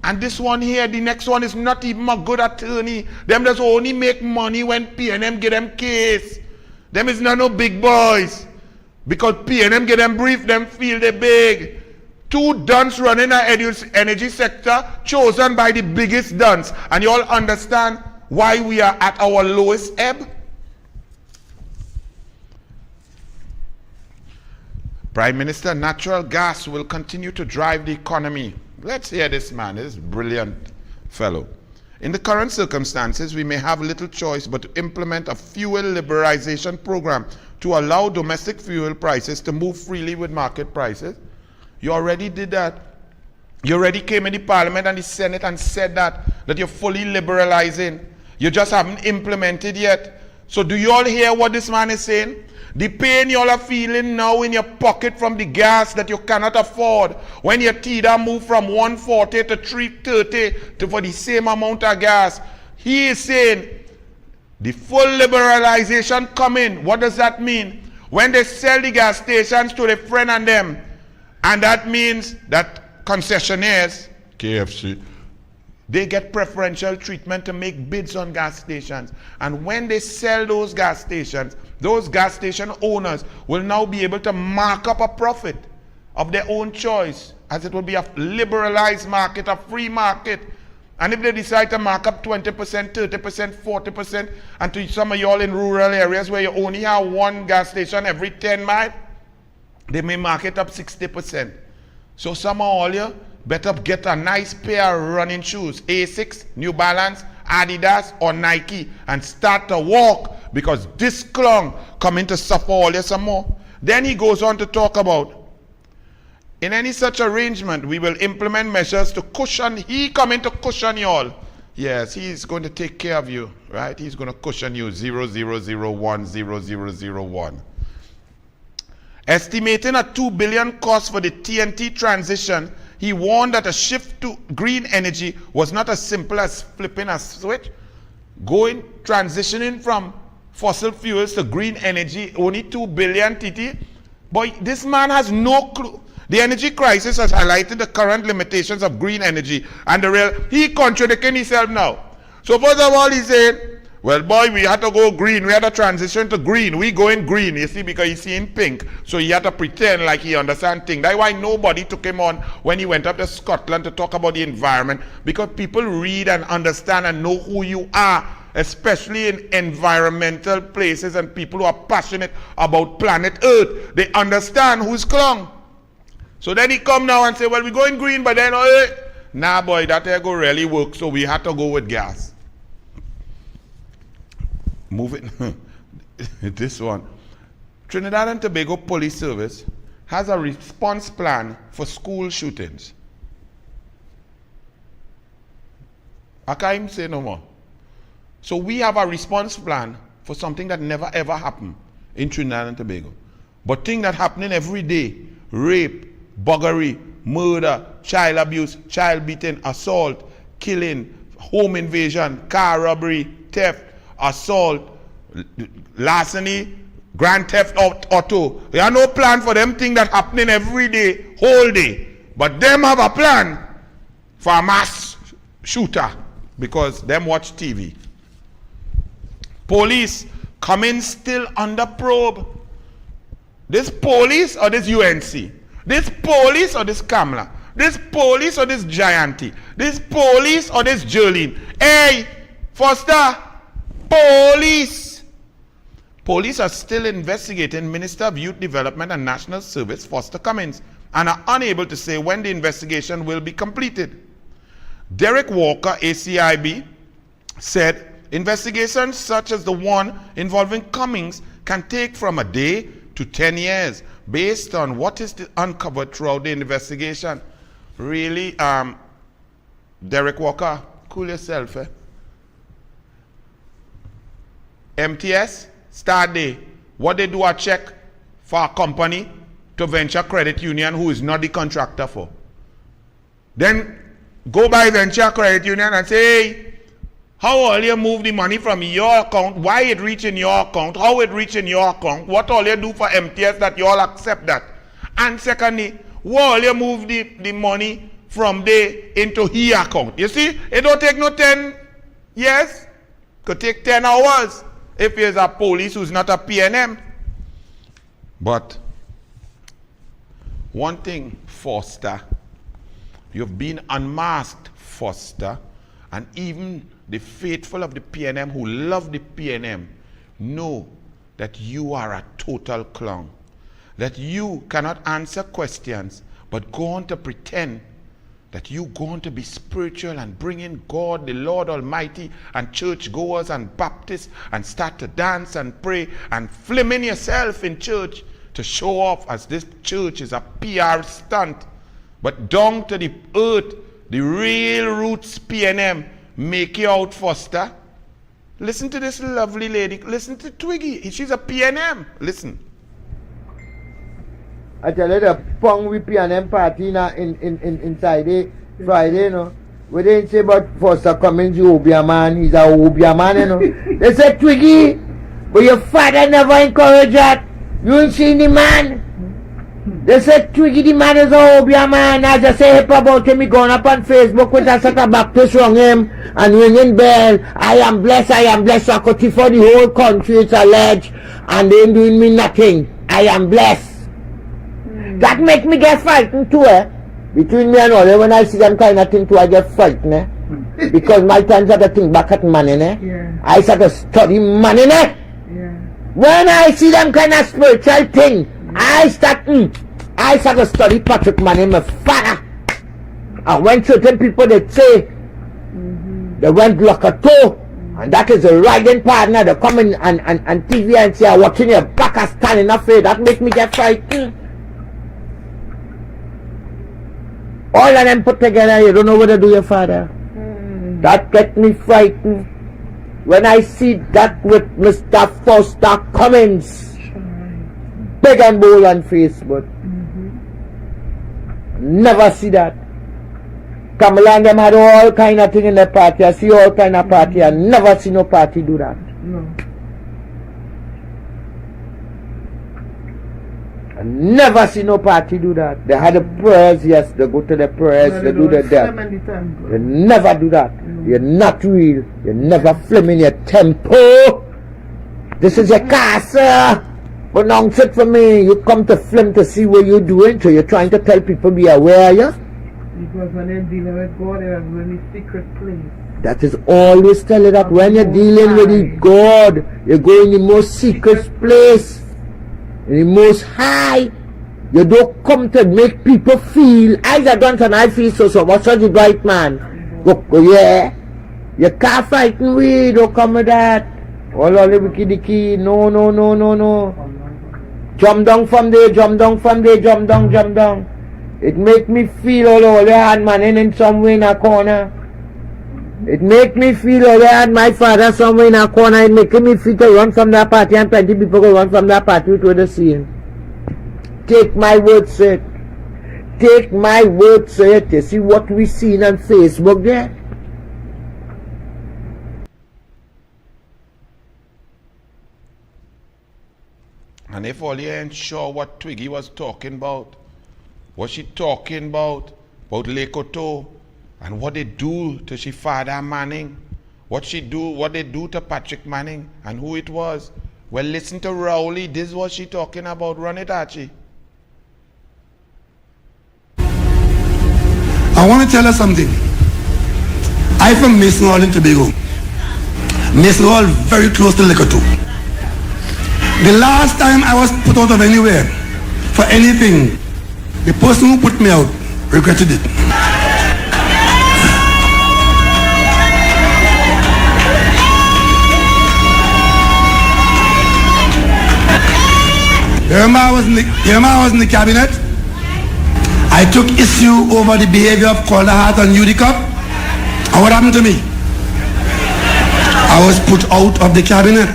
And this one here, the next one is not even a good attorney. Them just only make money when P&M get them case. Them is not no big boys. Because P&M get them brief, them feel they big. Two duns running an energy sector chosen by the biggest duns. And you all understand why we are at our lowest ebb? Prime Minister, natural gas will continue to drive the economy. Let's hear this man, this brilliant fellow. In the current circumstances, we may have little choice but to implement a fuel liberalization program to allow domestic fuel prices to move freely with market prices. You already did that. You already came in the Parliament and the Senate and said that you're fully liberalizing. You just haven't implemented yet. So do you all hear what this man is saying? The pain you all are feeling now in your pocket from the gas that you cannot afford, when your TDA move from 140 to 330 for the same amount of gas. He is saying the full liberalization coming. What does that mean? When they sell the gas stations to their friend and them, and that means that concessionaires, KFC, they get preferential treatment to make bids on gas stations. And when they sell those gas station owners will now be able to mark up a profit of their own choice, as it will be a liberalized market, a free market. And if they decide to mark up 20%, 30%, 40%, and to some of y'all in rural areas where you only have one gas station every 10 miles, they may mark it up 60%. So some of all you better get a nice pair of running shoes, Asics, New Balance, Adidas, or Nike, and start to walk, because this clown coming to suffer all you some more. Then he goes on to talk about, in any such arrangement, we will implement measures to cushion. He coming to cushion you all. Yes, he's going to take care of you, right? He's going to cushion you 00010001. Estimating a $2 billion cost for the TNT transition, he warned that a shift to green energy was not as simple as flipping a switch. Transitioning from fossil fuels to green energy, only 2 billion TT. Boy, this man has no clue. The energy crisis has highlighted the current limitations of green energy, and he contradicting himself now. So first of all, he said, well, boy, we had to go green. We had to transition to green. We going green, you see, because he's seeing pink. So he had to pretend like he understands things. That's why nobody took him on when he went up to Scotland to talk about the environment, because people read and understand and know who you are, especially in environmental places and people who are passionate about planet Earth. They understand who's clung. So then he come now and say, well, we're going green, but then, nah, boy, that ain't go really work, so we had to go with gas. Moving, this one. Trinidad and Tobago Police Service has a response plan for school shootings. I can't even say no more. So we have a response plan for something that never ever happened in Trinidad and Tobago. But things that happening every day, rape, buggery, murder, child abuse, child beating, assault, killing, home invasion, car robbery, theft, assault, larceny, grand theft auto. There are no plan for them things that happening every day, whole day. But them have a plan for a mass shooter, because them watch TV. Police coming still under probe. This police or this UNC? This police or this Kamla? This police or this Gianti? This police or this Jolene? Hey, Foster, police! Police are still investigating Minister of Youth Development and National Service, Foster Cummins, and are unable to say when the investigation will be completed. Derek Walker, ACIB, said investigations such as the one involving Cummings can take from a day to 10 years based on what is uncovered throughout the investigation. Really, Derek Walker, Cool yourself, eh? MTS, start day. What they do a check for a company to venture credit union who is not the contractor for. Then go by venture credit union and say, hey, how all you move the money from your account? Why it reach in your account? How it reach in your account? What all you do for MTS that you all accept that? And secondly, why all you move the money from there into his account? You see, it don't take no 10 years. Could take 10 hours if there's a police who's not a PNM. But one thing, Foster, you've been unmasked, Foster, and even the faithful of the PNM who love the PNM know that you are a total clown, that you cannot answer questions but go on to pretend that you go on to be spiritual and bring in God, the Lord Almighty, and churchgoers and Baptists, and start to dance and pray and film in yourself in church to show off as this church is a PR stunt. But down to the earth, the real roots PNM make you out, Foster. Listen to this lovely lady. Listen to Twiggy. She's a PNM. Listen. I tell you, the pong with PNM party inside it Friday, you know. We didn't say about Foster Cummings, you Obia man. He's a Obia man, you know. They said, Twiggy, but your father never encouraged that. You ain't seen the man. They said Twiggy the man is a Obia man. I just say hip about him. He going up on Facebook with a set of Baptist on him and ringing bell. I am blessed, I am blessed. So I could for the whole country, it's alleged. And they ain't doing me nothing. I am blessed. That make me get frightened too, eh? Between me and all, when I see them kind of thing too, I get frightened, eh? Because my times I got to think back at money, eh? Yeah. I start to study money, eh? Yeah. When I see them kind of spiritual thing, I start to study Patrick Manning, my father. And when certain people they say they went Locato, and that is a riding partner, they come in and TV and say, watching your back and standing up there, that make me get frightened. All of them put together, you don't know what to do your father. That get me frightened. When I see that with Mr. Foster Cummings, big and bold on Facebook. Never see that. Kamla and them had all kind of thing in their party. I see all kind of party. I never see no party do that. No. I never see no party do that. They had the prayers, yes, they go to the prayers, they do the death. They never do that. You're not real. You never film in your temple. This is your castle. But now sit for me. You come to film to see what you're doing, so you're trying to tell people be aware, yeah? Because when they're dealing with God, they're in a really secret place. That is always tell you that when you're dealing with the God, you go in the most secret place. In the most high. You don't come to make people feel. I don't and I feel so. What's such a bright man? Go, yeah. You can't frighten we. Don't come with that. All the wiki. No. Jump down from there. Jump down. It make me feel all the hand man in some way in a corner. It make me feel all the hand my father somewhere in a corner. It making me feel to run from that party and plenty people go run from that party to the scene. Take my word, sir. Take my word, sir. You see what we seen on Facebook there? And if all you ain't sure what Twiggy was talking about, what she talking about Lekoto, and what they do to she father Manning, what they do to Patrick Manning, and who it was. Well, listen to Raleigh. This is what she talking about. Run it, Archie. I want to tell her something. I'm from Mason Hall in Tobago. Mason Hall very close to Lekoto. The last time I was put out of anywhere for anything, the person who put me out regretted it. Remember I was in the cabinet. I took issue over the behavior of Calder Hart and UDCOP. And what happened to me? I was put out of the cabinet.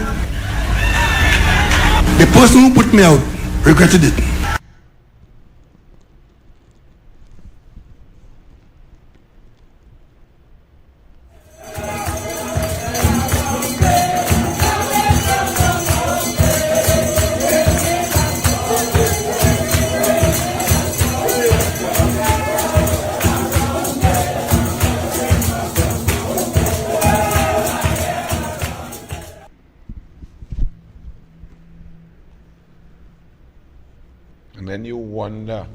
The person who put me out regretted it. And then you wonder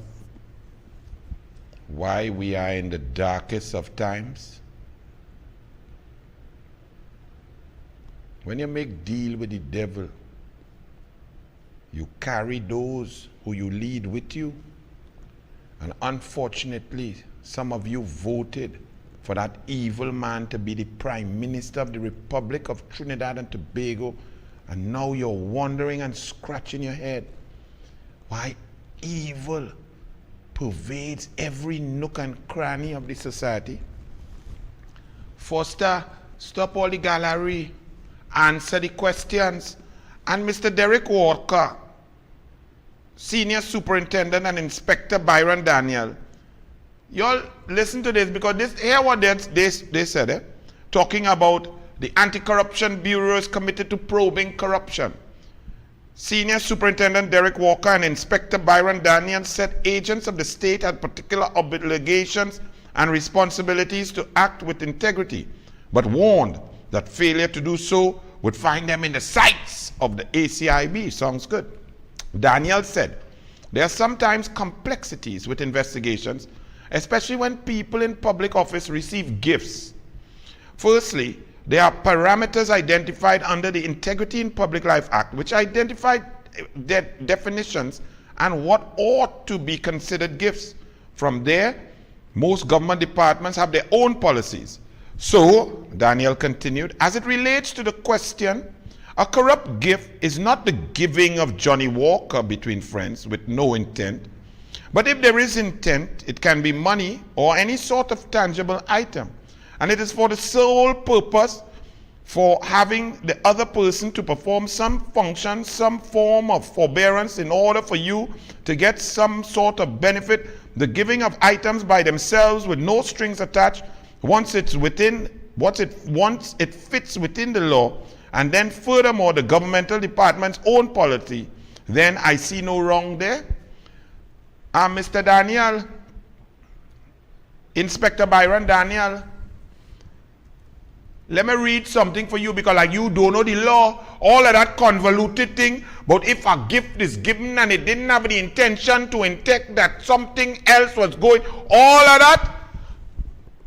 why we are in the darkest of times. When you make deal with the devil, you carry those who you lead with you. And unfortunately, some of you voted for that evil man to be the Prime Minister of the Republic of Trinidad and Tobago, and now you're wondering and scratching your head why evil pervades every nook and cranny of the society. Foster, stop all the gallery, answer the questions. And Mr. Derek Walker, Senior Superintendent and Inspector Byron Daniel, y'all listen to this, because this here what they said, talking about the Anti-Corruption Bureau is committed to probing corruption. Senior Superintendent Derek Walker and Inspector Byron Daniel said agents of the state had particular obligations and responsibilities to act with integrity, but warned that failure to do so would find them in the sights of the ACIB. Sounds good. Daniel said, there are sometimes complexities with investigations, especially when people in public office receive gifts. Firstly, there are parameters identified under the Integrity in Public Life Act, which identify their definitions and what ought to be considered gifts. From there, most government departments have their own policies. So, Daniel continued, as it relates to the question, a corrupt gift is not the giving of Johnny Walker between friends with no intent. But if there is intent, it can be money or any sort of tangible item. And it is for the sole purpose for having the other person to perform some function, some form of forbearance in order for you to get some sort of benefit. The giving of items by themselves with no strings attached, once it fits within the law, and then furthermore the governmental department's own policy, then I see no wrong there. Mr. Daniel, Inspector Byron Daniel, let me read something for you, because like you don't know the law, all of that convoluted thing, but if a gift is given and it didn't have the intention to intend that something else was going, all of that,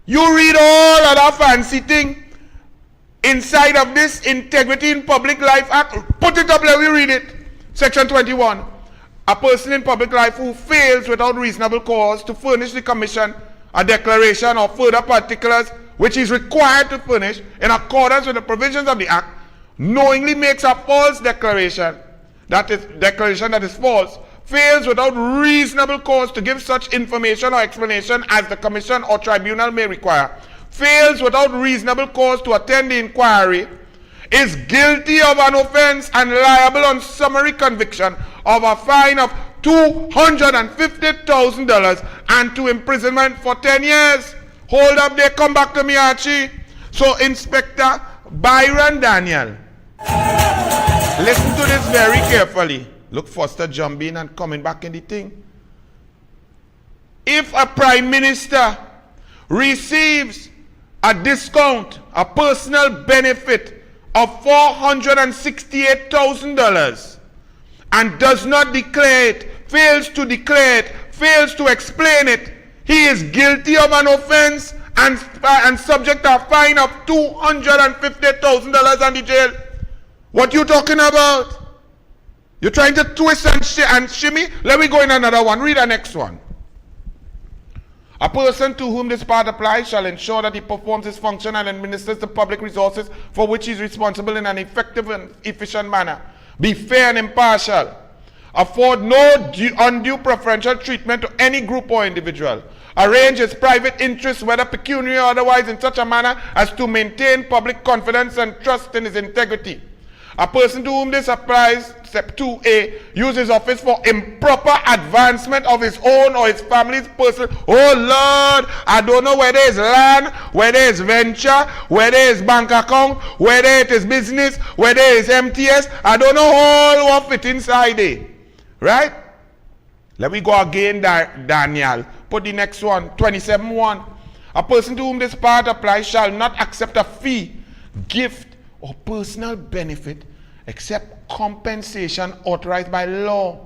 you read all of that fancy thing inside of this Integrity in Public Life Act. Put it up, let me read it. Section 21. A person in public life who fails without reasonable cause to furnish the commission a declaration or further particulars which is required to furnish in accordance with the provisions of the Act, knowingly makes a false declaration, that is false, fails without reasonable cause to give such information or explanation as the commission or tribunal may require, fails without reasonable cause to attend the inquiry, is guilty of an offense and liable on summary conviction of a fine of $250,000 and to imprisonment for 10 years. Hold up there, come back to me, Archie. So, Inspector Byron Daniel, listen to this very carefully. Look, Foster jumping and coming back in the thing. If a Prime Minister receives a discount, a personal benefit of $468,000 and does not declare it, fails to declare it, fails to explain it, he is guilty of an offense and subject to a fine of $250,000 and the jail. What you talking about? You're trying to twist and shimmy? Let me go in another one. Read the next one. A person to whom this part applies shall ensure that he performs his function and administers the public resources for which he is responsible in an effective and efficient manner. Be fair and impartial. Afford no undue preferential treatment to any group or individual. arrange his private interests, whether pecuniary or otherwise, in such a manner as to maintain public confidence and trust in his integrity. A person to whom this applies, step 2A, uses office for improper advancement of his own or his family's personal. Oh Lord, I don't know whether it's land, whether it's venture, whether it's bank account, whether it is business, whether it's MTS. I don't know all what fit inside it. Right? Let me go again, Daniel. Put the next one, 27.1. A person to whom this part applies shall not accept a fee, gift, or personal benefit except compensation authorized by law.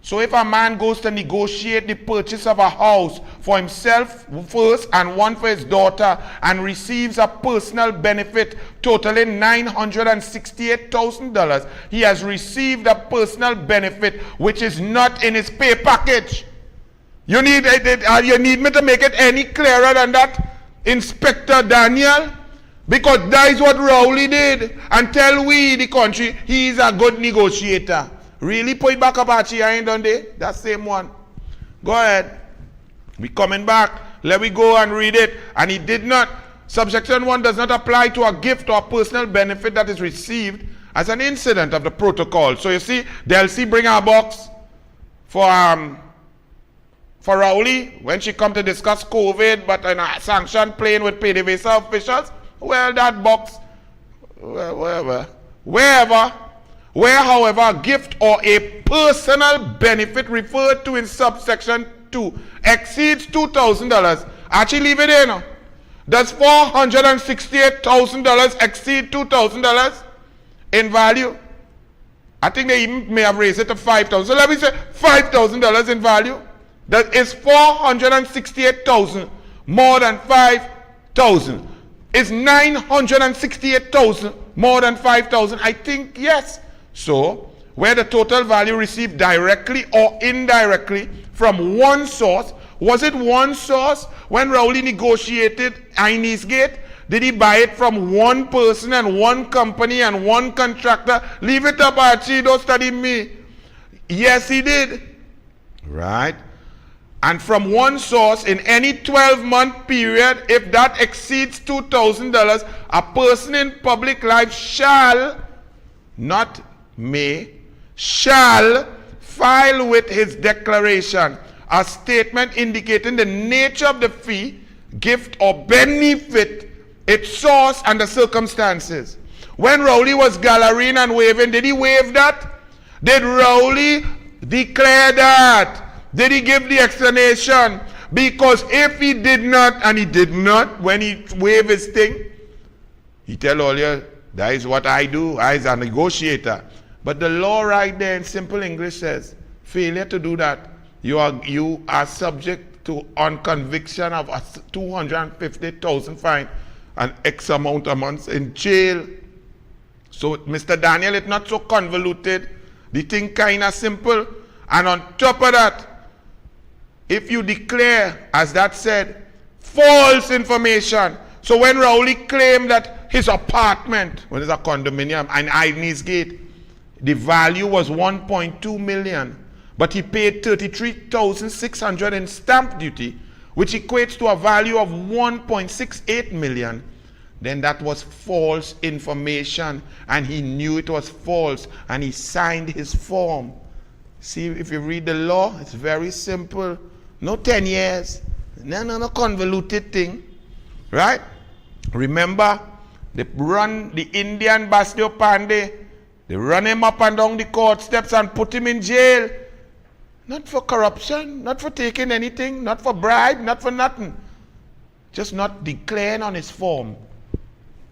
So if a man goes to negotiate the purchase of a house for himself first and one for his daughter and receives a personal benefit totaling $968,000, he has received a personal benefit which is not in his pay package. You need me to make it any clearer than that, Inspector Daniel? Because that is what Raleigh did. And tell we, the country, he is a good negotiator. Really? Put it back up, Archie. I ain't done that. That same one. Go ahead. We coming back. Let me go and read it. And he did not. Subsection 1 does not apply to a gift or personal benefit that is received as an incident of the protocol. So you see, Delcy bring our box for Raleigh when she come to discuss COVID, but in a sanctioned plane with paid visa officials. Well, that box, where, however, a gift or a personal benefit referred to in subsection 2 exceeds $2,000, actually leave it in. Does $468,000 exceed $2,000 in value? I think they even may have raised it to $5,000. So let me say $5,000 in value. That is $468,000 more than $5,000. Is $968,000 more than $5,000? I think yes. So, where the total value received directly or indirectly from one source, was it one source when Raleigh negotiated Inez Gate? Did he buy it from one person and one company and one contractor? Leave it up, Archie, don't study me. Yes, he did. Right? And from one source in any 12-month period, if that exceeds $2,000, a person in public life shall, not may, shall file with his declaration a statement indicating the nature of the fee, gift, or benefit, its source, and the circumstances. When Raleigh was gallerying and waving, did he wave that? Did Raleigh declare that? Did he give the explanation? Because if he did not, and he did not, when he waved his thing, he tell all you, that is what I do, I is a negotiator. But the law right there in simple English says, failure to do that, you are subject to, on conviction of a $250,000 fine and X amount of months in jail. So, Mr. Daniel, it's not so convoluted. The thing kind of simple. And on top of that, if you declare, as that said, false information. So when Raleigh claimed that his apartment, when it's a condominium, in Inez Gate, the value was $1.2 million, but he paid $33,600 in stamp duty, which equates to a value of $1.68 million, then that was false information, and he knew it was false, and he signed his form. See, if you read the law, it's very simple. No 10 years. No convoluted thing. Right? Remember, they run the Indian Bastio Pandey. They run him up and down the court steps and put him in jail. Not for corruption, not for taking anything, not for bribe, not for nothing. Just not declaring on his form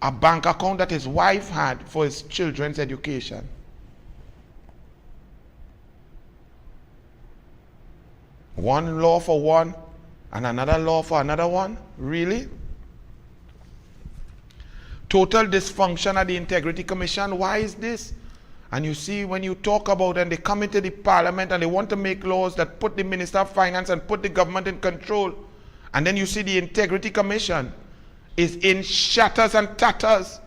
a bank account that his wife had for his children's education. One law for one and another law for another one? Really? Total dysfunction at the Integrity Commission. Why is this? And you see, when you talk about and they come into the parliament and they want to make laws that put the Minister of Finance and put the government in control, and then you see the Integrity Commission is in shatters and tatters,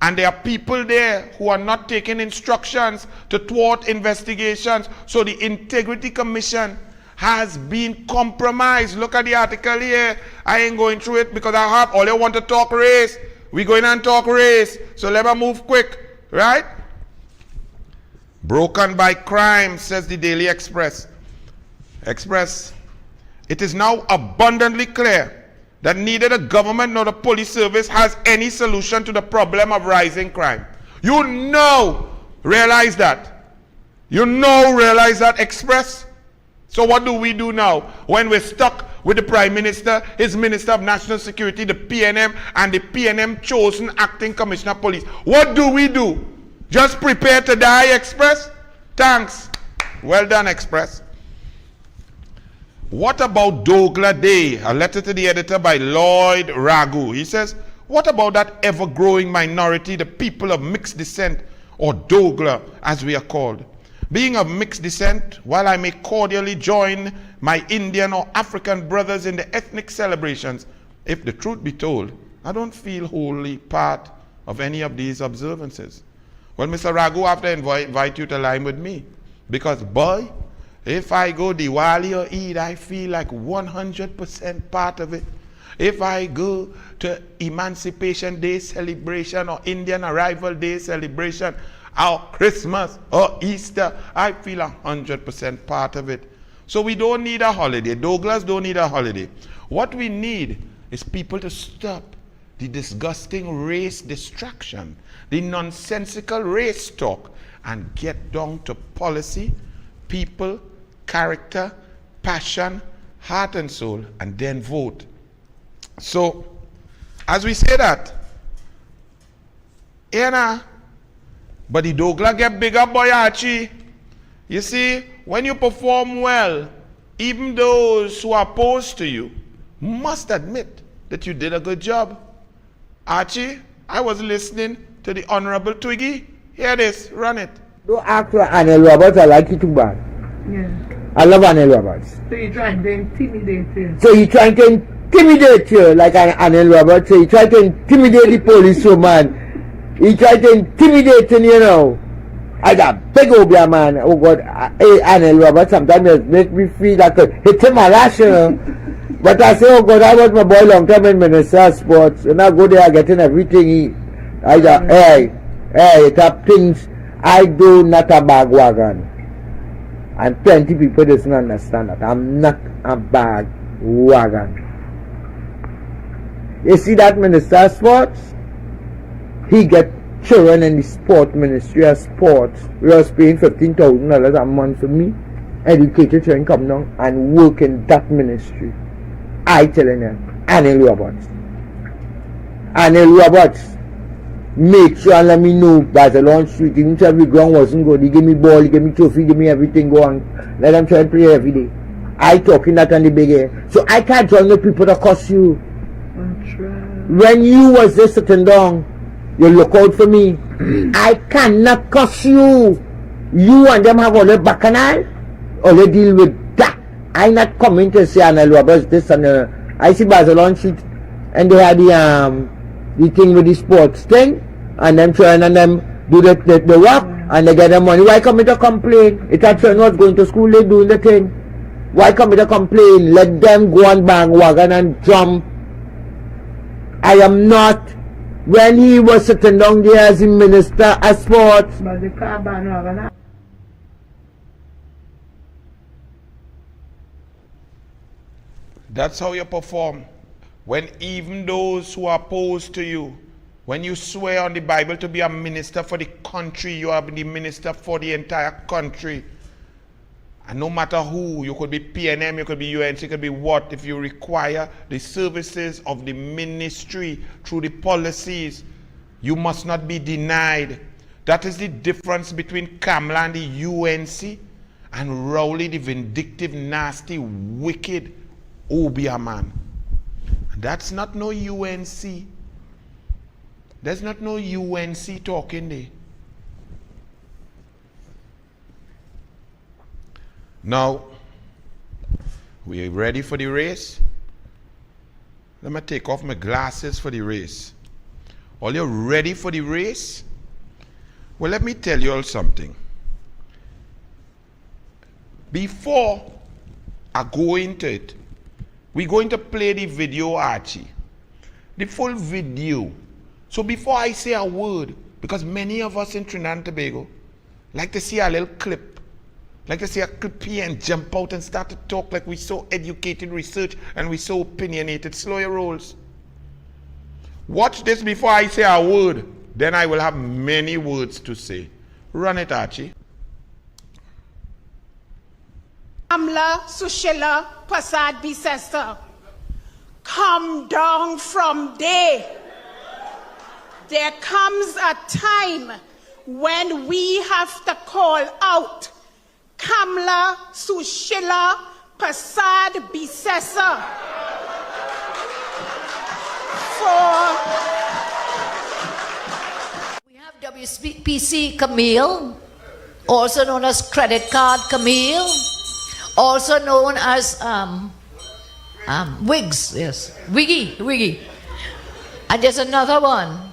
and there are people there who are not taking instructions to thwart investigations. So the Integrity Commission has been compromised. Look at the article here. I ain't going through it because I have all you want to talk race. We going and talk race. So let me move quick, right? Broken by crime, says the Daily Express. It is now abundantly clear that neither the government nor the police service has any solution to the problem of rising crime. You know, realize that. Realize that, Express. So what do we do now when we're stuck with the Prime Minister, his Minister of National Security, the PNM, and the PNM chosen acting Commissioner of Police? What do we do? Just prepare to die, Express? Thanks. Well done, Express. What about douglAR Day? A letter to the editor by Lloyd Ragu. He says, what about that ever-growing minority, the people of mixed descent, or douglAR, as we are called? Being of mixed descent, while I may cordially join my Indian or African brothers in the ethnic celebrations, if the truth be told, I don't feel wholly part of any of these observances. Well, Mr. Ragu, I have to invite you to line with me. Because, boy, if I go Diwali or Eid, I feel like 100% part of it. If I go to Emancipation Day celebration or Indian Arrival Day celebration, or Christmas or Easter, I feel 100% part of it. So we don't need a holiday. douglARs don't need a holiday. What we need is people to stop the disgusting race distraction, the nonsensical race talk, and get down to policy, people, character, passion, heart and soul, and then vote. So, as we say that, but the douglAR get bigger, boy, Archie. You see, when you perform well, even those who are opposed to you must admit that you did a good job. Archie, I was listening to the Honorable Twiggy. Here it is, run it. Don't act like Anel Roberts, I like you too bad. Yeah. I love Anel Roberts. So you're trying to intimidate him. So you're trying to intimidate you like Anel Roberts. So you try to intimidate the police man. He tried to intimidate him, you know. I got big Obia man. Oh God, hey, Anel Roberts sometimes it make me feel like I hit him a lash, you know. But I say, oh God, I was my boy long time in Minister of Sports. And I go there getting everything. I got, hey, it have things I do not a bag wagon. And plenty people doesn't understand that. I'm not a bag wagon. You see that Minister of Sports? He get children in the sport ministry of sports. We was paying $15,000 a month for me. Educated children come down and work in that ministry. I telling them, Anel Roberts. Anel Roberts, make sure and let me know by the launch street. Even if every ground wasn't good, he give me ball, he give me trophy, give me everything go on. Let them try and play every day. I talking that on the big air. So I can't join the people that cost you. When you was just sitting down, you look out for me. I cannot cost you. You and them have all the bacchanal, all they deal with that. I not coming to say Anel Roberts this and I see Barcelona sheet and they had the thing with the sports thing and them trying and them do the work and they get the money. Why come to complain? It's a children not going to school, they doing the thing. Why come to complain? Let them go and bang wagon and jump. I am not. When he was sitting down there as the Minister of Sports. But the car ban wagon. That's how you perform. When even those who are opposed to you, when you swear on the Bible to be a minister for the country, you are the minister for the entire country. And no matter who, you could be PNM, you could be UNC, you could be what, if you require the services of the ministry through the policies, you must not be denied. That is the difference between Kamla and the UNC and Raleigh, the vindictive, nasty, wicked Obia man. And that's not no UNC. There's not no UNC talking there. Now, we are ready for the race? Let me take off my glasses for the race. Are you ready for the race? Well, let me tell you all something. Before I go into it. We're going to play the video, Archie. The full video. So before I say a word, because many of us in Trinidad and Tobago like to see a little clip, like to see a clip here and jump out and start to talk like we're so educated, research, and we're so opinionated. Slow your rolls. Watch this before I say a word. Then I will have many words to say. Run it, Archie. Kamla, Sushila, Prasad, Bisesta, come down from there. There comes a time when we have to call out Kamla, Sushila, Prasad, Bisesa for... We have WPC Camille, also known as credit card Camille, also known as wigs, yes, wiggy. And there's another one,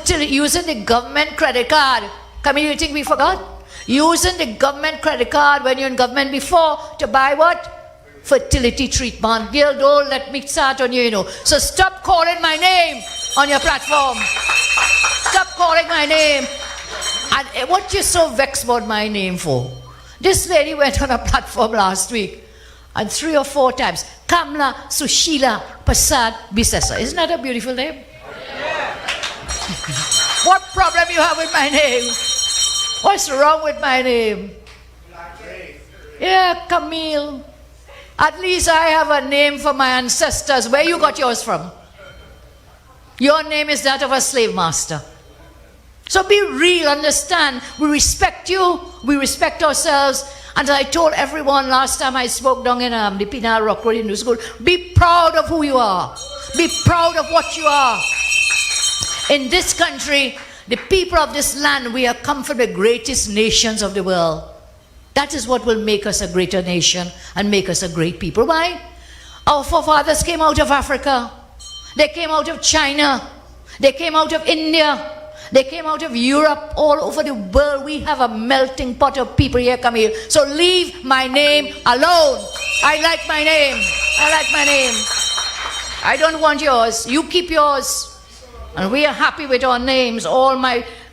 using the government credit card. Camille, you think we forgot? Using the government credit card when you're in government before to buy what? Fertility treatment. Girl, don't let me start on you, you know. So stop calling my name on your platform. Stop calling my name. And what you so vexed about my name for? This lady went on a platform last week and 3 or 4 times. Kamla, Sushila, Prasad, Bisesa. Isn't that a beautiful name? Yeah. What problem you have with my name? What's wrong with my name? Yeah, Camille. At least I have a name for my ancestors. Where you got yours from? Your name is that of a slave master. So be real, understand. We respect you, we respect ourselves. And I told everyone last time I spoke down in the Pinal Rock Road Hindu School, be proud of who you are. Be proud of what you are. In this country, the people of this land, we have come from the greatest nations of the world. That is what will make us a greater nation and make us a great people. Why? Our forefathers came out of Africa. They came out of China. They came out of India. They came out of Europe, all over the world. We have a melting pot of people here, Camille. So leave my name alone. I like my name. I like my name. I don't want yours. You keep yours. And we are happy with our names. All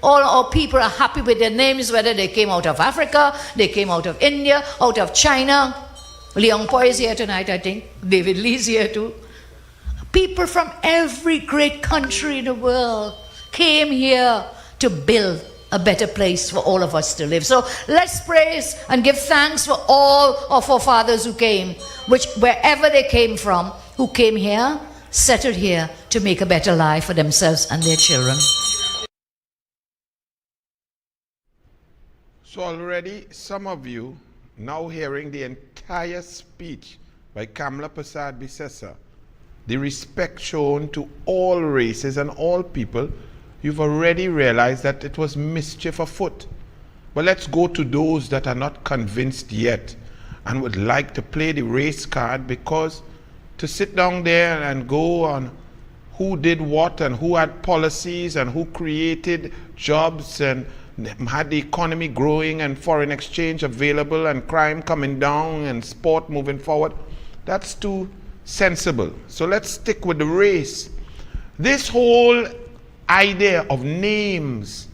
our people are happy with their names, whether they came out of Africa, they came out of India, out of China. Leon Po is here tonight, I think. David Lee's here too. People from every great country in the world came here to build a better place for all of us to live. So let's praise and give thanks for all of our fathers who came, wherever they came from, who came here, settled here to make a better life for themselves and their children. So already some of you now hearing the entire speech by Kamla Prasad Bisesa, the respect shown to all races and all people, you've already realized that it was mischief afoot. But let's go to those that are not convinced yet and would like to play the race card, because to sit down there and go on who did what and who had policies and who created jobs and had the economy growing and foreign exchange available and crime coming down and sport moving forward, that's too sensible. So let's stick with the race. This whole idea of names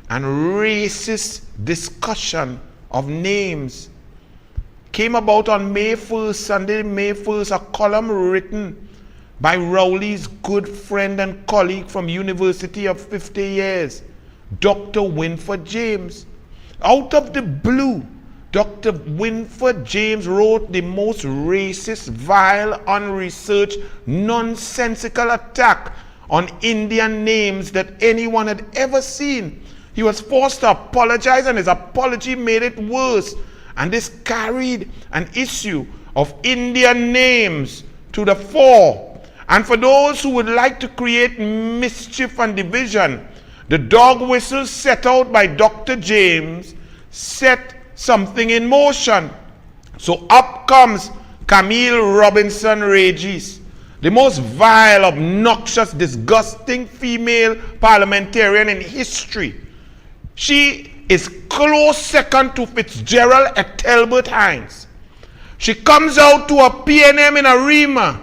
and racist discussion of names came about on May 1st, Sunday, May 1st, a column written by Raleigh's good friend and colleague from University of 50 years, Dr. Winford James. Out of the blue, Dr. Winford James wrote the most racist, vile, unresearched, nonsensical attack on Indian names that anyone had ever seen. He was forced to apologize, and his apology made it worse. And this carried an issue of Indian names to the fore. And for those who would like to create mischief and division, the dog whistle set out by Dr. James set something in motion. So up comes Camille Robinson Regis, the most vile, obnoxious, disgusting female parliamentarian in history. She is close second to Fitzgerald at Talbot Hines. She comes out to a PNM in Arima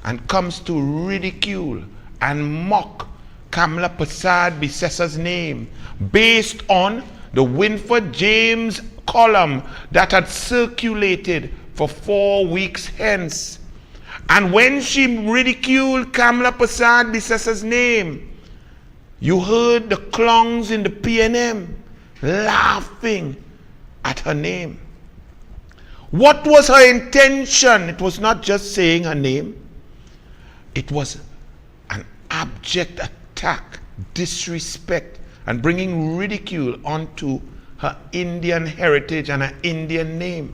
and comes to ridicule and mock Kamla Prasad Bisessa's name based on the Winford James column that had circulated for 4 weeks hence. And when she ridiculed Kamla Prasad Bisessa's name, you heard the clowns in the PNM laughing at her name. What was her intention? It was not just saying her name. It was an abject attack, disrespect, and bringing ridicule onto her Indian heritage and her Indian name.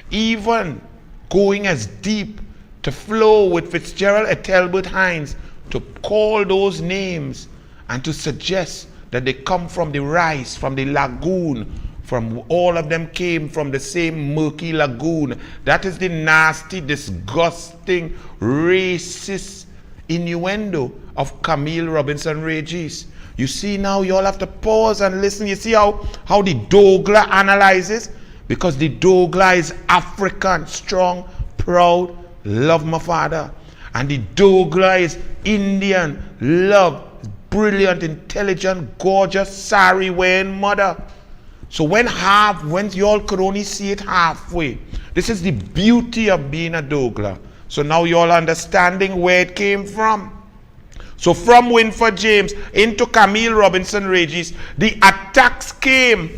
Even going as deep to flow with Fitzgerald et Talbot Hines to call those names and to suggest that they come from the rice, from the lagoon, from all of them came from the same murky lagoon. That is the nasty, disgusting, racist innuendo of Camille Robinson Regis. You see now, you all have to pause and listen. You see how the douglAR analyzes? Because the douglAR is African, strong, proud, love my father. And the douglAR is Indian, love, brilliant, intelligent, gorgeous, sari wearing mother. So when you all could only see it halfway, this is the beauty of being a douglAR. So now you all understanding where it came from. So from Winford James into Camille Robinson Regis, the attacks came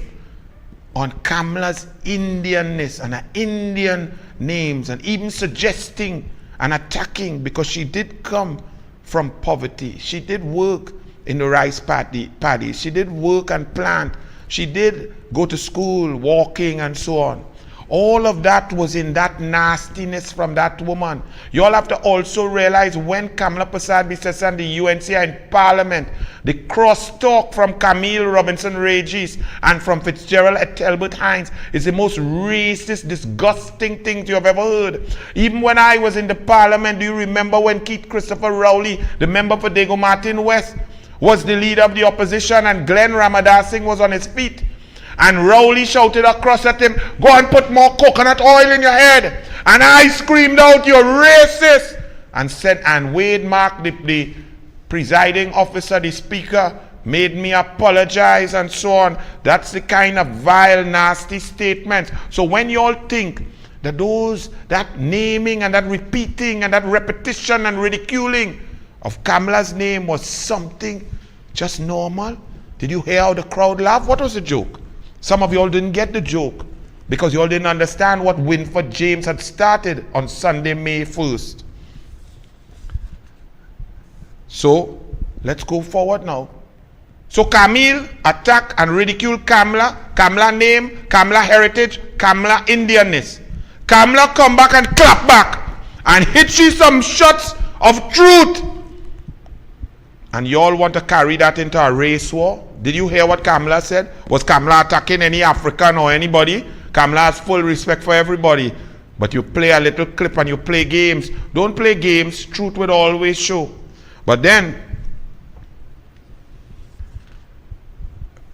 on Kamla's Indianness and her Indian names, and even suggesting and attacking, because she did come from poverty. She did work in the rice paddies. She did work and plant. She did go to school, walking and so on. All of that was in that nastiness from that woman. You all have to also realize when Kamla Prasad Bisessa and the UNC are in Parliament, the crosstalk from Camille Robinson Regis and from Fitzgerald et Talbot Hines is the most racist, disgusting things you have ever heard. Even when I was in the Parliament, do you remember when Keith Christopher Raleigh, the member for Dago Martin West, was the leader of the opposition and Glenn Ramadar Singh was on his feet? And Rowley shouted across at him, "Go and put more coconut oil in your head." And I screamed out, "You're racist!" And said, and Wade Mark, the presiding officer, the speaker, made me apologize and so on. That's the kind of vile, nasty statements. So when you all think that that naming and that repeating and that repetition and ridiculing of Kamla's name was something just normal, did you hear how the crowd laughed? What was the joke? Some of you all didn't get the joke because you all didn't understand what Winford James had started on Sunday, May 1st. So, let's go forward now. So Camille attack and ridicule Kamla, Kamla name, Kamla heritage, Kamla Indianness. Kamla come back and clap back and hit you some shots of truth. And you all want to carry that into a race war? Did you hear what Kamla said? Was Kamla attacking any African or anybody? Kamla has full respect for everybody. But you play a little clip and you play games. Don't play games. Truth will always show. But then,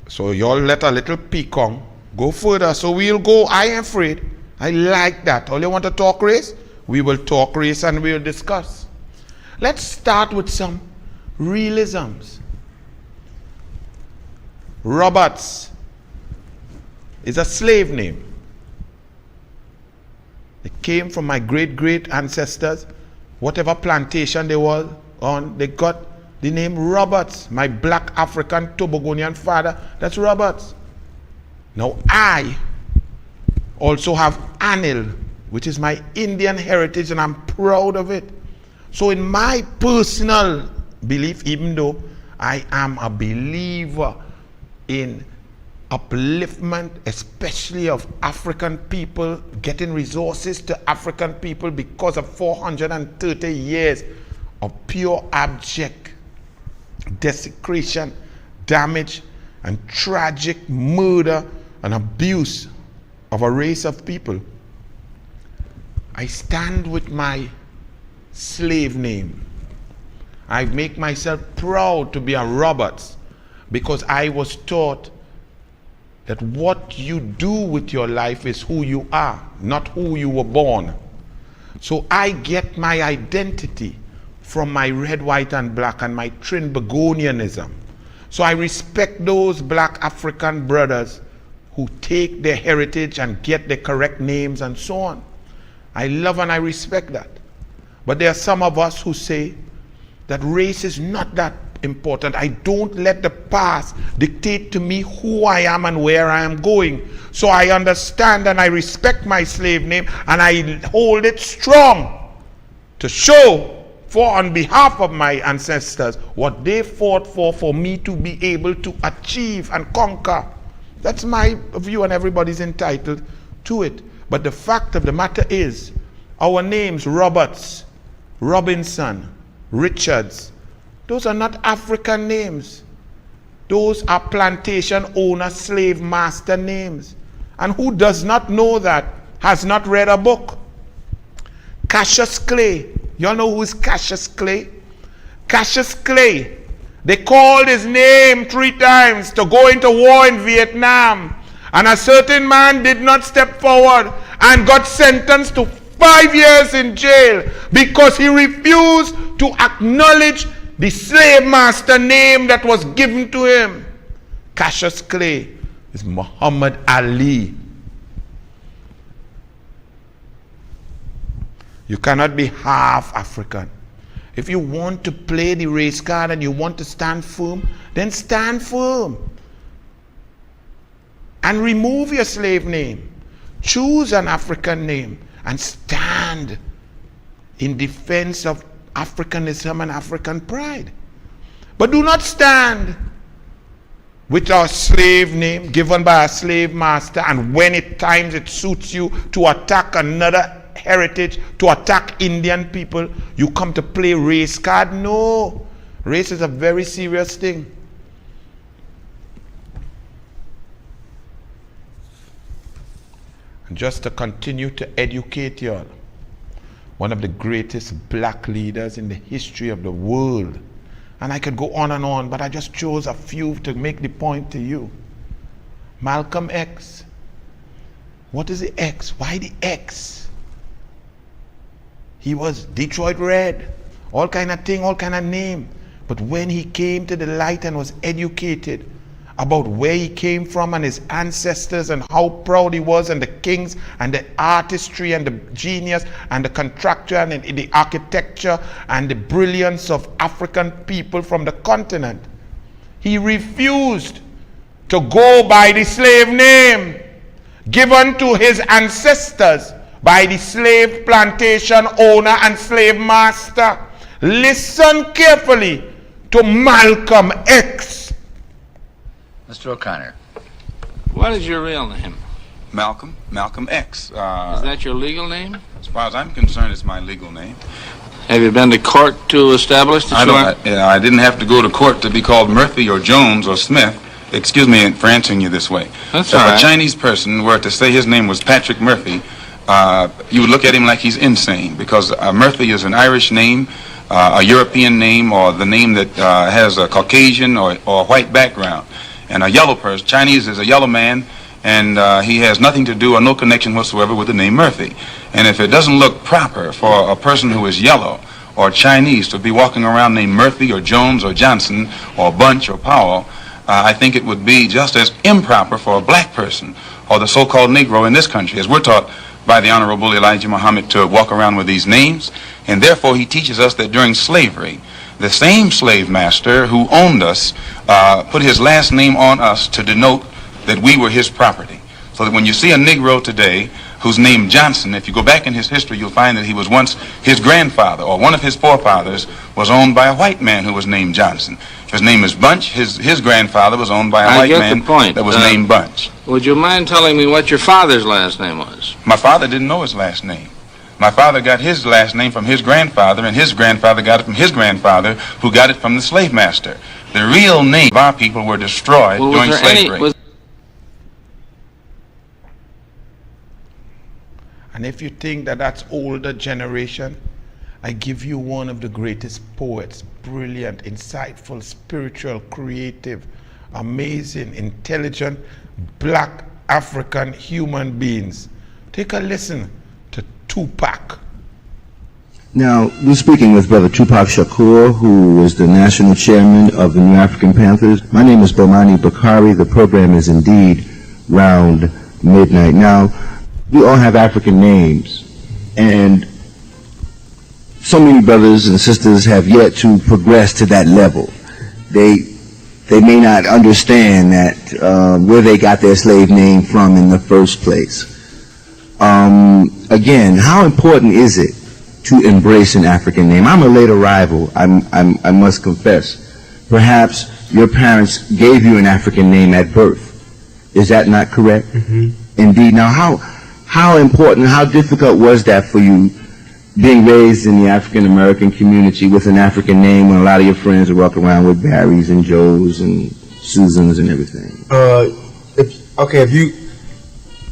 so you all let a little peacock go further. So we'll go, I am afraid. I like that. All you want to talk race? We will talk race and we'll discuss. Let's start with some realisms. Roberts is a slave name. It came from my great ancestors. Whatever plantation they were on, they got the name Roberts. My black African Tobogonian father, that's Roberts. Now I also have Anil, which is my Indian heritage, and I'm proud of it. So in my personal belief, even though I am a believer in upliftment, especially of African people, getting resources to African people because of 430 years of pure abject desecration, damage, and tragic murder and abuse of a race of people. I stand with my slave name. I make myself proud to be a Roberts, because I was taught that what you do with your life is who you are, not who you were born. So I get my identity from my red, white, and black and my Trinbagonianism. So I respect those black African brothers who take their heritage and get the correct names and so on. I love and I respect that. But there are some of us who say that race is not that important. I don't let the past dictate to me who I am and where I am going. So I understand and I respect my slave name and I hold it strong to show for on behalf of my ancestors what they fought for me to be able to achieve and conquer. That's my view and everybody's entitled to it. But the fact of the matter is, our names, Roberts, Robinson, Richards, those are not African names. Those are plantation owner, slave master names. And who does not know that has not read a book. Cassius Clay. Y'all know who is Cassius Clay? Cassius Clay. They called his name 3 times to go into war in Vietnam. And a certain man did not step forward and got sentenced to 5 years in jail because he refused to acknowledge the slave master name that was given to him. Cassius Clay is Muhammad Ali. You cannot be half African. If you want to play the race card and you want to stand firm, then stand firm. And remove your slave name. Choose an African name and stand in defense of Africanism and African pride. But do not stand with our slave name given by a slave master, and when at times it suits you to attack another heritage, to attack Indian people, you come to play race card. No. Race is a very serious thing. And just to continue to educate y'all, one of the greatest black leaders in the history of the world, and I could go on, but I just chose a few to make the point to you. Malcolm X. What is the X? Why the X? He was Detroit Red, all kind of thing, all kind of name. But when he came to the light and was educated about where he came from and his ancestors and how proud he was, and the kings and the artistry and the genius and the contractor and the architecture and the brilliance of African people from the continent, he refused to go by the slave name given to his ancestors by the slave plantation owner and slave master. Listen carefully to Malcolm X. Mr. O'Connor. What is your real name? Malcolm X. Is that your legal name? As far as I'm concerned, it's my legal name. Have you been to court to establish that I didn't have to go to court to be called Murphy or Jones or Smith. Excuse me for answering you this way. That's if all right. a Chinese person were to say his name was Patrick Murphy, you would look at him like he's insane, because Murphy is an Irish name, a European name, or the name that has a Caucasian or white background. And a yellow person, Chinese is a yellow man, and he has nothing to do or no connection whatsoever with the name Murphy. And if it doesn't look proper for a person who is yellow or Chinese to be walking around named Murphy or Jones or Johnson or Bunch or Powell, I think it would be just as improper for a black person or the so-called Negro in this country, as we're taught by the Honorable Elijah Muhammad, to walk around with these names. And therefore he teaches us that during slavery, the same slave master who owned us put his last name on us to denote that we were his property. So that when you see a Negro today who's named Johnson, if you go back in his history, you'll find that he was once, his grandfather or one of his forefathers was owned by a white man who was named Johnson. If his name is Bunch, his grandfather was owned by a white man that was named Bunch. Would you mind telling me what your father's last name was? My father didn't know his last name. My father got his last name from his grandfather, and his grandfather got it from his grandfather, who got it from the slave master. The real name of our people were destroyed during slavery. And if you think that that's older generation, I give you one of the greatest poets, brilliant, insightful, spiritual, creative, amazing, intelligent, black African human beings. Take a listen to Tupac. Now, we're speaking with Brother Tupac Shakur, who was the national chairman of the New African Panthers. My name is Bomani Bakari. The program is indeed Round Midnight. Now, we all have African names, and so many brothers and sisters have yet to progress to that level. They may not understand that where they got their slave name from in the first place. Again, how important is it to embrace an African name? I'm a late arrival, I must confess. Perhaps your parents gave you an African name at birth. Is that not correct? Mm-hmm. Indeed. Now, how important, how difficult was that for you, being raised in the African American community with an African name when a lot of your friends walk around with Barrys and Joes and Susans and everything?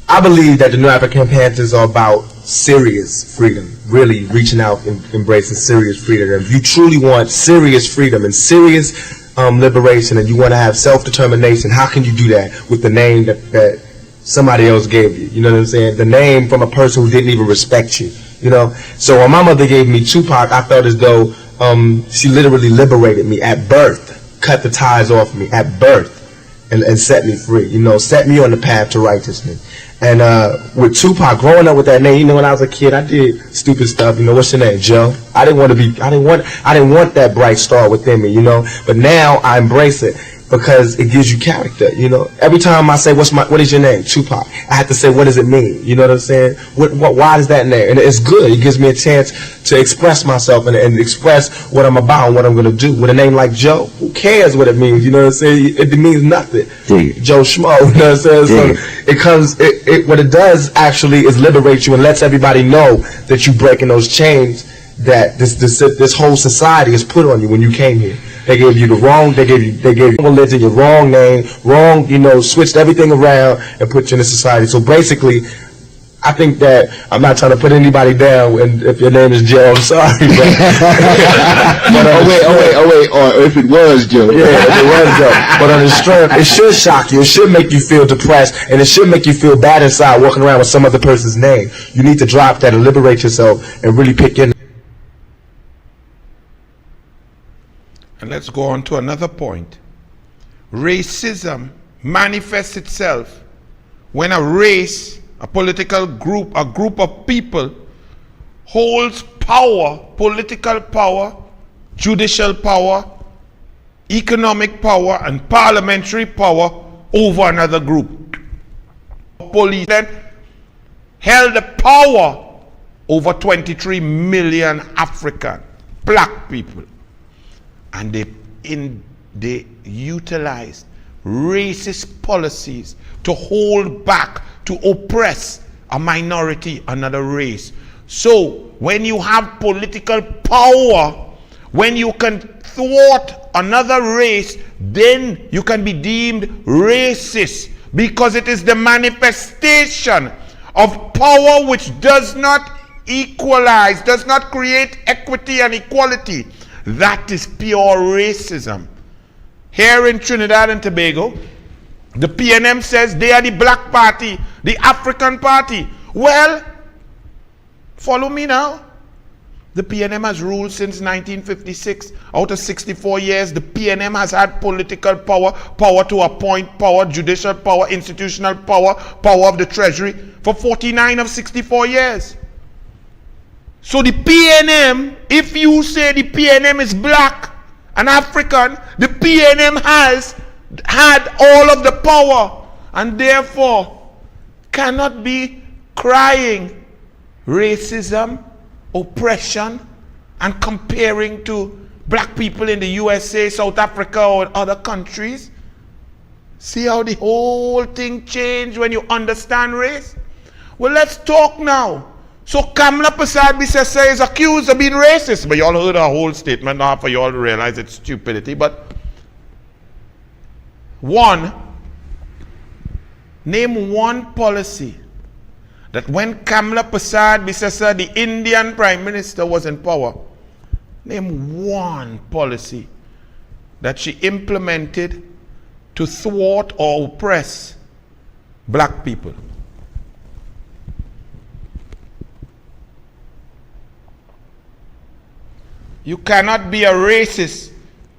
I believe that the New African Panthers are about serious freedom, really reaching out and embracing serious freedom. And if you truly want serious freedom and serious liberation, and you want to have self-determination, how can you do that with the name that somebody else gave you? You know what I'm saying? The name from a person who didn't even respect you. You know, so when my mother gave me Tupac, I felt as though she literally liberated me at birth, cut the ties off me at birth, and set me free. You know, set me on the path to righteousness. And with Tupac, growing up with that name, you know, when I was a kid, I did stupid stuff. You know, what's your name, Joe? I didn't want that bright star within me. You know, but now I embrace it, because it gives you character. You know, every time I say, what is your name? Tupac. I have to say, what does it mean? You know what I'm saying? Why is that name? And it's good. It gives me a chance to express myself and express what I'm about and what I'm going to do. With a name like Joe, who cares what it means? You know what I'm saying? It means nothing. Joe Schmo. You know what I'm saying? So what it does actually is liberate you and lets everybody know that you're breaking those chains that this whole society has put on you when you came here. They gave you they gave you religion, your wrong name, you know, switched everything around and put you in a society. So basically, I think that, I'm not trying to put anybody down, and if your name is Joe, I'm sorry. But or if it was Joe. Yeah, if it was Joe. But on the strength, it should shock you, it should make you feel depressed, and it should make you feel bad inside walking around with some other person's name. You need to drop that and liberate yourself and really pick your name. And let's go on to another point. Racism manifests itself when a race, a political group, a group of people holds power, political power, judicial power, economic power, and parliamentary power over another group. Police then held the power over 23 million African black people. And they utilized racist policies to hold back, to oppress a minority, another race. So when you have political power, when you can thwart another race, then you can be deemed racist, because it is the manifestation of power which does not equalize, does not create equity and equality. That is pure racism. Here in Trinidad and Tobago, the PNM says they are the black party, the African party. Well, follow me now. The PNM has ruled since 1956. Out of 64 years, the PNM has had political power, power to appoint, power, judicial power, institutional power, power of the treasury for 49 of 64 years. So the PNM, if you say the PNM is black and African, the PNM has had all of the power and therefore cannot be crying racism, oppression, and comparing to black people in the USA, South Africa, or other countries. See how the whole thing changed when you understand race? Well, let's talk now. So Kamla Bissessar is accused of being racist. But you all heard our whole statement now for you all to realize it's stupidity. But name one policy that when Kamla Bissessar, the Indian Prime Minister, was in power, name one policy that she implemented to thwart or oppress black people. You cannot be a racist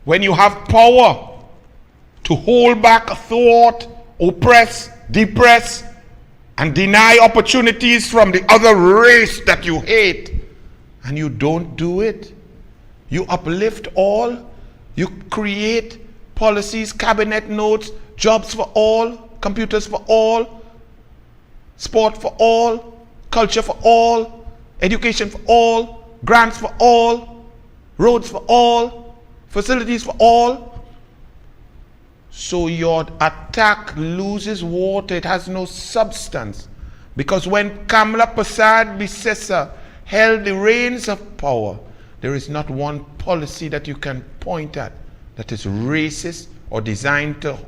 when you have power to hold back, thwart, oppress, depress, and deny opportunities from the other race that you hate, and you don't do it. You uplift all, you create policies, cabinet notes, jobs for all, computers for all, sport for all, culture for all, education for all, grants for all, roads for all, facilities for all. So your attack loses water, it has no substance. Because when Kamla Prasad Bisesa held the reins of power, there is not one policy that you can point at that is racist or designed to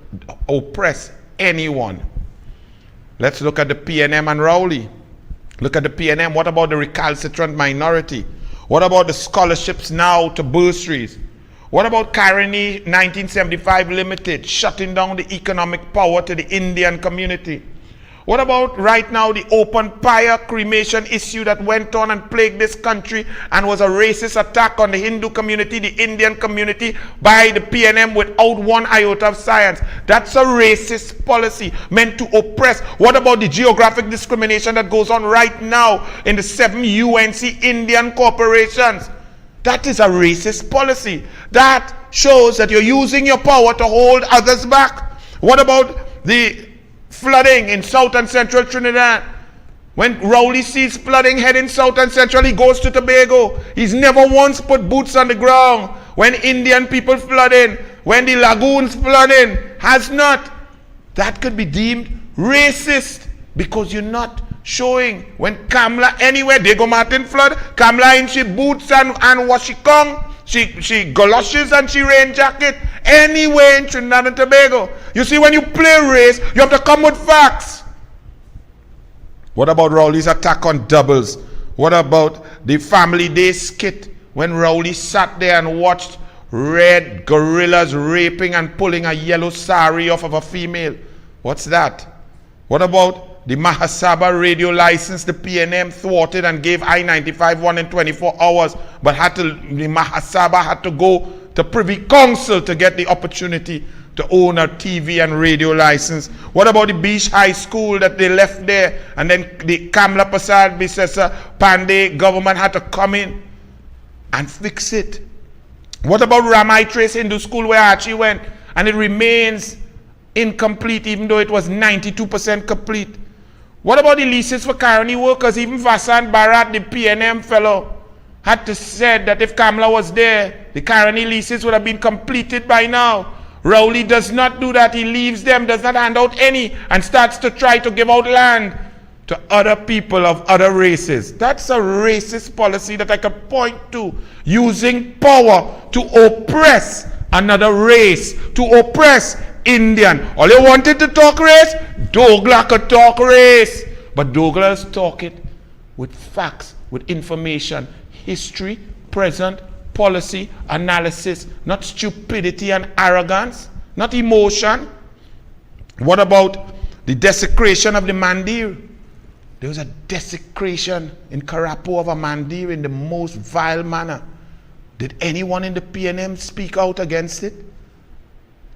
oppress anyone. Let's look at the PNM and Raleigh. Look at the PNM. What about the recalcitrant minority? What about the scholarships now to bursaries? What about Carnival 1975 Limited shutting down the economic power to the Indian community? What about right now the open fire cremation issue that went on and plagued this country and was a racist attack on the Hindu community, the Indian community by the PNM without one iota of science? That's a racist policy meant to oppress. What about the geographic discrimination that goes on right now in the 7 UNC Indian corporations? That is a racist policy. That shows that you're using your power to hold others back. What about the flooding in South and Central Trinidad? When Raleigh sees flooding heading South and Central, he goes to Tobago. He's never once put boots on the ground. When Indian people flooding, when the lagoons flooding, has not. That could be deemed racist because you're not showing. When Kamla, anywhere, they go Martin flood, Kamla in she boots and washikong, she galoshes and she rain jacket, anywhere in Trinidad and Tobago. You see, when you play race, you have to come with facts. What about Raleigh's attack on doubles? What about the family day skit when Raleigh sat there and watched red gorillas raping and pulling a yellow sari off of a female? What's that? What about the Mahasaba radio license? The PNM thwarted and gave I-95 one in 24 hours, but the Mahasaba had to go to Privy Council to get the opportunity to own a TV and radio license. What about the Beach High School that they left there, and then the Kamla Prasad Bisesa Pandey government had to come in and fix it? What about Ramai Trace Hindu School where Archie went, and it remains incomplete even though it was 92% complete? What about the leases for Carnival workers? Even Vasan Bharat, the PNM fellow, had to said that if Kamla was there, the Carnival leases would have been completed by now. Raleigh does not do that. He leaves them, does not hand out any, and starts to try to give out land to other people of other races. That's a racist policy that I could point to, using power to oppress another race, to oppress Indian. All you wanted to talk race, douglAR could talk race. But douglAR is talking with facts, with information, history, present, policy, analysis, not stupidity and arrogance, not emotion. What about the desecration of the mandir? There was a desecration in Karapo of a mandir in the most vile manner. Did anyone in the PNM speak out against it?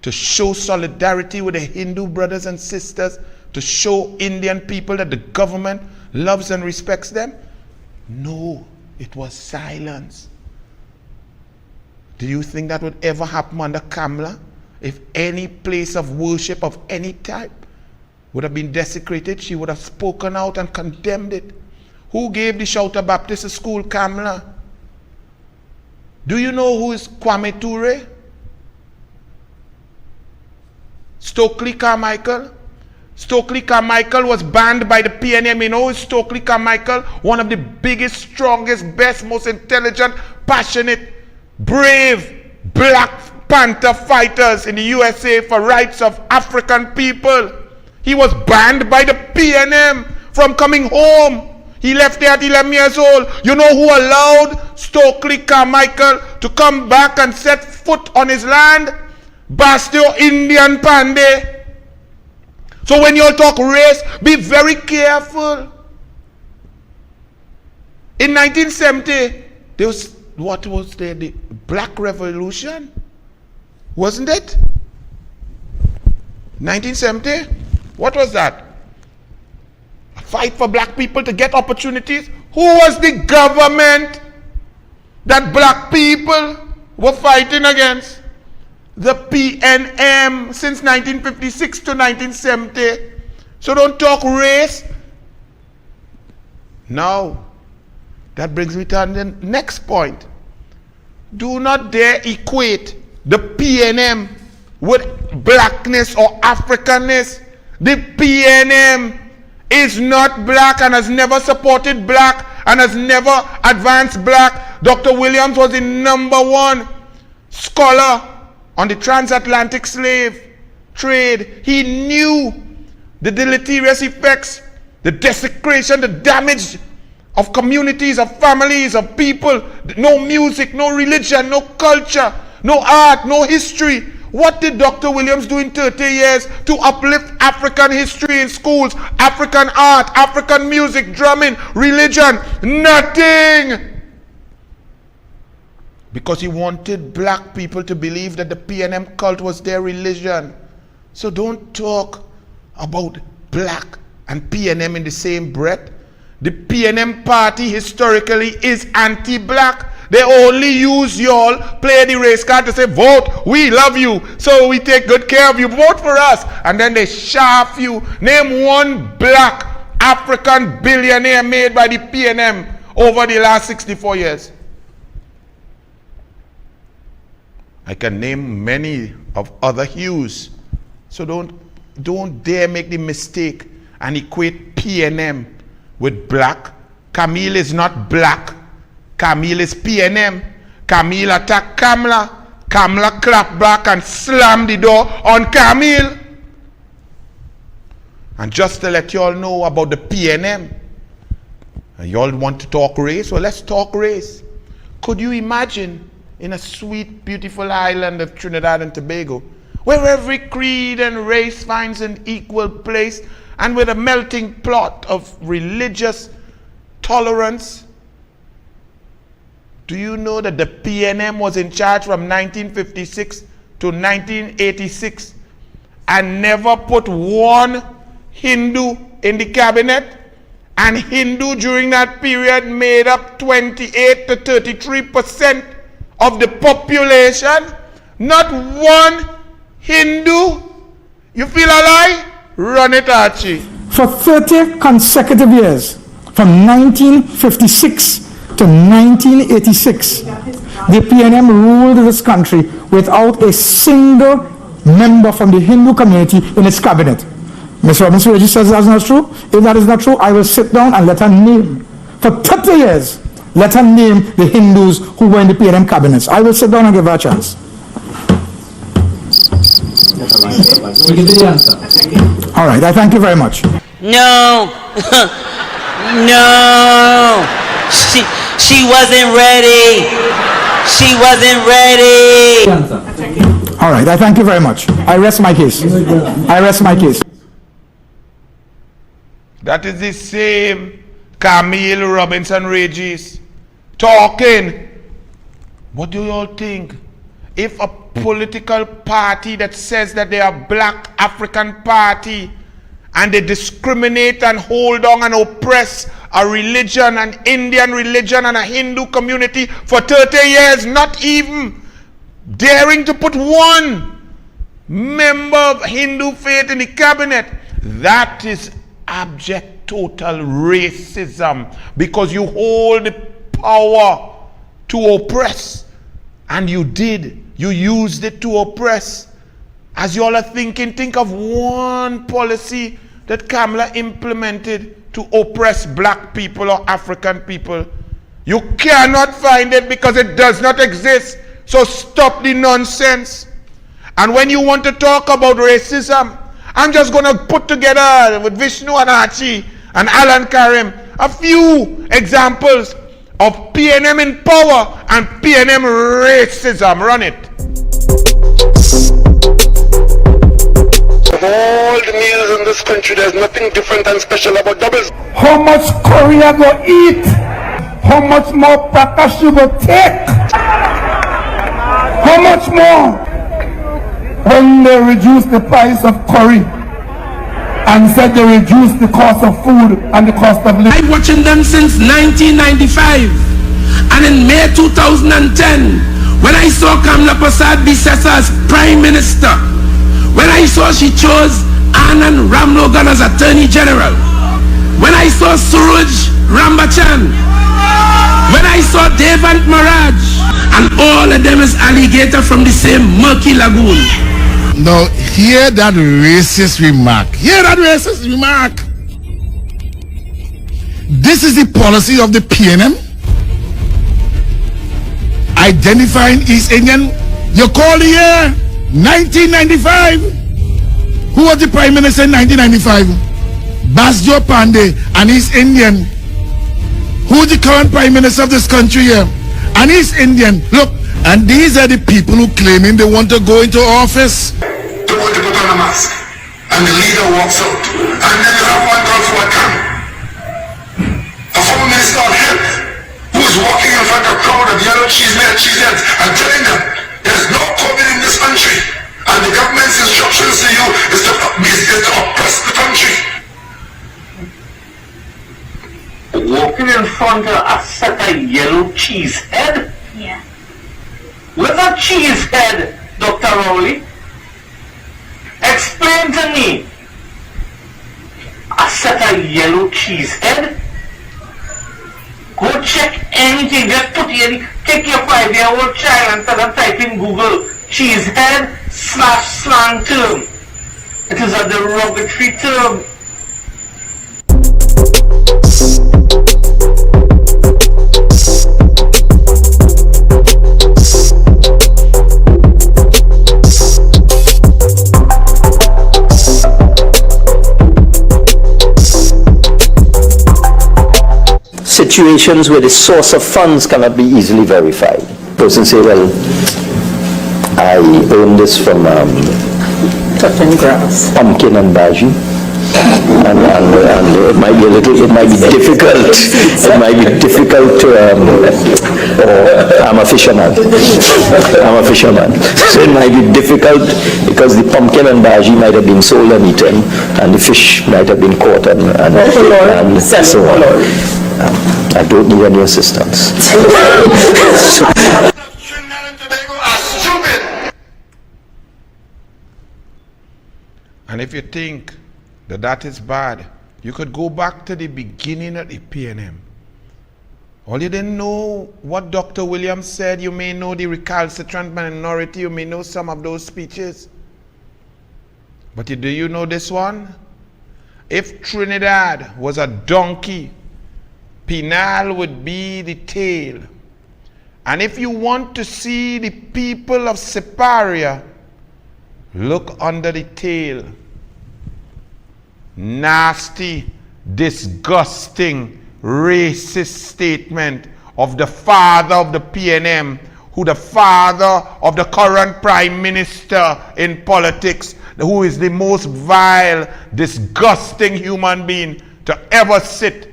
To show solidarity with the Hindu brothers and sisters, to show Indian people that the government loves and respects them? No, it was silence. Do you think that would ever happen under Kamla? If any place of worship of any type would have been desecrated, she would have spoken out and condemned it. Who gave the Shouter Baptist School Kamla? Do you know who is Kwame Ture? Stokely Carmichael? Stokely Carmichael was banned by the PNM. You know, Stokely Carmichael, one of the biggest, strongest, best, most intelligent, passionate, brave Black Panther fighters in the USA for rights of African people. He was banned by the PNM from coming home. He left there at 11 years old. You know who allowed Stokely Carmichael to come back and set foot on his land? Bastio Indian Pandey. So when you all talk race, be very careful. In 1970, there was, what was there? The Black Revolution? Wasn't it? 1970? What was that? A fight for black people to get opportunities? Who was the government that black people were fighting against? The PNM since 1956 to 1970. So don't talk race. Now, that brings me to the next point. Do not dare equate the PNM with blackness or Africanness. The PNM is not black and has never supported black and has never advanced black. Dr. Williams was the #1 scholar on the transatlantic slave trade. He knew the deleterious effects, the desecration, the damage of communities, of families, of people. No music, no religion, no culture, no art, no history. What did Dr. Williams do in 30 years to uplift African history in schools, African art, African music, drumming, religion? Nothing. Because he wanted black people to believe that the PNM cult was their religion. So don't talk about black and PNM in the same breath. The PNM party historically is anti-black. They only use y'all, play the race card to say, vote, we love you, so we take good care of you, vote for us. And then they shaft you. Name one black African billionaire made by the PNM over the last 64 years. I can name many of other hues. So don't dare make the mistake and equate PNM with black. Camille is not black. Camille is PNM. Camille attacked Kamla. Kamla clapped back and slammed the door on Camille. And just to let you all know about the PNM, and you all want to talk race? Well, let's talk race. Could you imagine in a sweet, beautiful island of Trinidad and Tobago, where every creed and race finds an equal place, and with a melting pot of religious tolerance? Do you know that the PNM was in charge from 1956 to 1986 and never put one Hindu in the cabinet? And Hindu during that period made up 28 to 33% of the population. Not one Hindu. You feel a lie? Run it, Archie. For 30 consecutive years, from 1956 to 1986, the PNM ruled this country without a single member from the Hindu community in its cabinet. Ms. Robinson Reggie says that's not true. If that is not true, I will sit down and let her name, for 30 years, let her name the Hindus who were in the PNM cabinets. I will sit down and give her a chance. All right, I thank you very much. No. No. She wasn't ready. She wasn't ready. All right, I thank you very much. I rest my case. I rest my case. That is the same Camille Robinson Regis talking. What do you all think? If a political party that says that they are black African party and they discriminate and hold on and oppress a religion, an Indian religion and a Hindu community for 30 years, not even daring to put one member of Hindu faith in the cabinet, that is abject total racism, because you hold the power to oppress, and you used it to oppress. As you all are thinking, think of one policy that Kamla implemented to oppress black people or African people. You cannot find it because it does not exist. So stop the nonsense. And when you want to talk about racism, I'm just going to put together with Vishnu and Archie and Alan Karim a few examples of PNM in power and PNM racism. Run it. all the meals in this country, there's nothing different and special about doubles. How much curry you go eat? How much more prakash you go take? How much more? When they reduce the price of curry and said they reduce the cost of food and the cost of living. I'm watching them since 1995, and in May 2010, when I saw Kamla Persad-Bissessar as Prime Minister, when I saw she chose Anand Ramlogan as Attorney General, when I saw Suraj Rambachan, when I saw Devant Maraj, and all of them is alligator from the same murky lagoon. Now, hear that racist remark. Hear that racist remark. This is the policy of the PNM. Identifying East Indian. You call the year 1995. Who was the Prime Minister in 1995? Basjo Pandey, an East Indian. Who is the current Prime Minister of this country here? An East Indian. Look, and these are the people who claiming they want to go into office. They want to put on a mask, and the leader walks out, and then you have one girl for a camp. A former Minister of Health who is walking in front of a crowd of yellow cheeseheads and telling them there's no COVID in this country, and the government's instructions to you is to oppress the country. Walking in front of a set of yellow cheesehead? Yeah. Where's that cheesehead, Dr. Raleigh? Explain to me. A set of yellow cheesehead? Go check anything. Just put in, take your 5-year-old child and type in Google cheesehead / slang term. It is a derogatory term. Situations where the source of funds cannot be easily verified. Person say, well, I earned this from cutting grass, pumpkin and bhaji, and it might be difficult. It might be difficult to. I'm a fisherman. So it might be difficult because the pumpkin and bhaji might have been sold and eaten, and the fish might have been caught and so on. I don't need any assistance. And if you think that that is bad, you could go back to the beginning of the PNM. All you didn't know what Dr. Williams said, you may know the recalcitrant minority, you may know some of those speeches. But do you know this one? If Trinidad was a donkey, Penal would be the tail. And if you want to see the people of Siparia, look under the tail. Nasty, disgusting, racist statement of the father of the PNM, who the father of the current prime minister in politics, who is the most vile, disgusting human being to ever sit.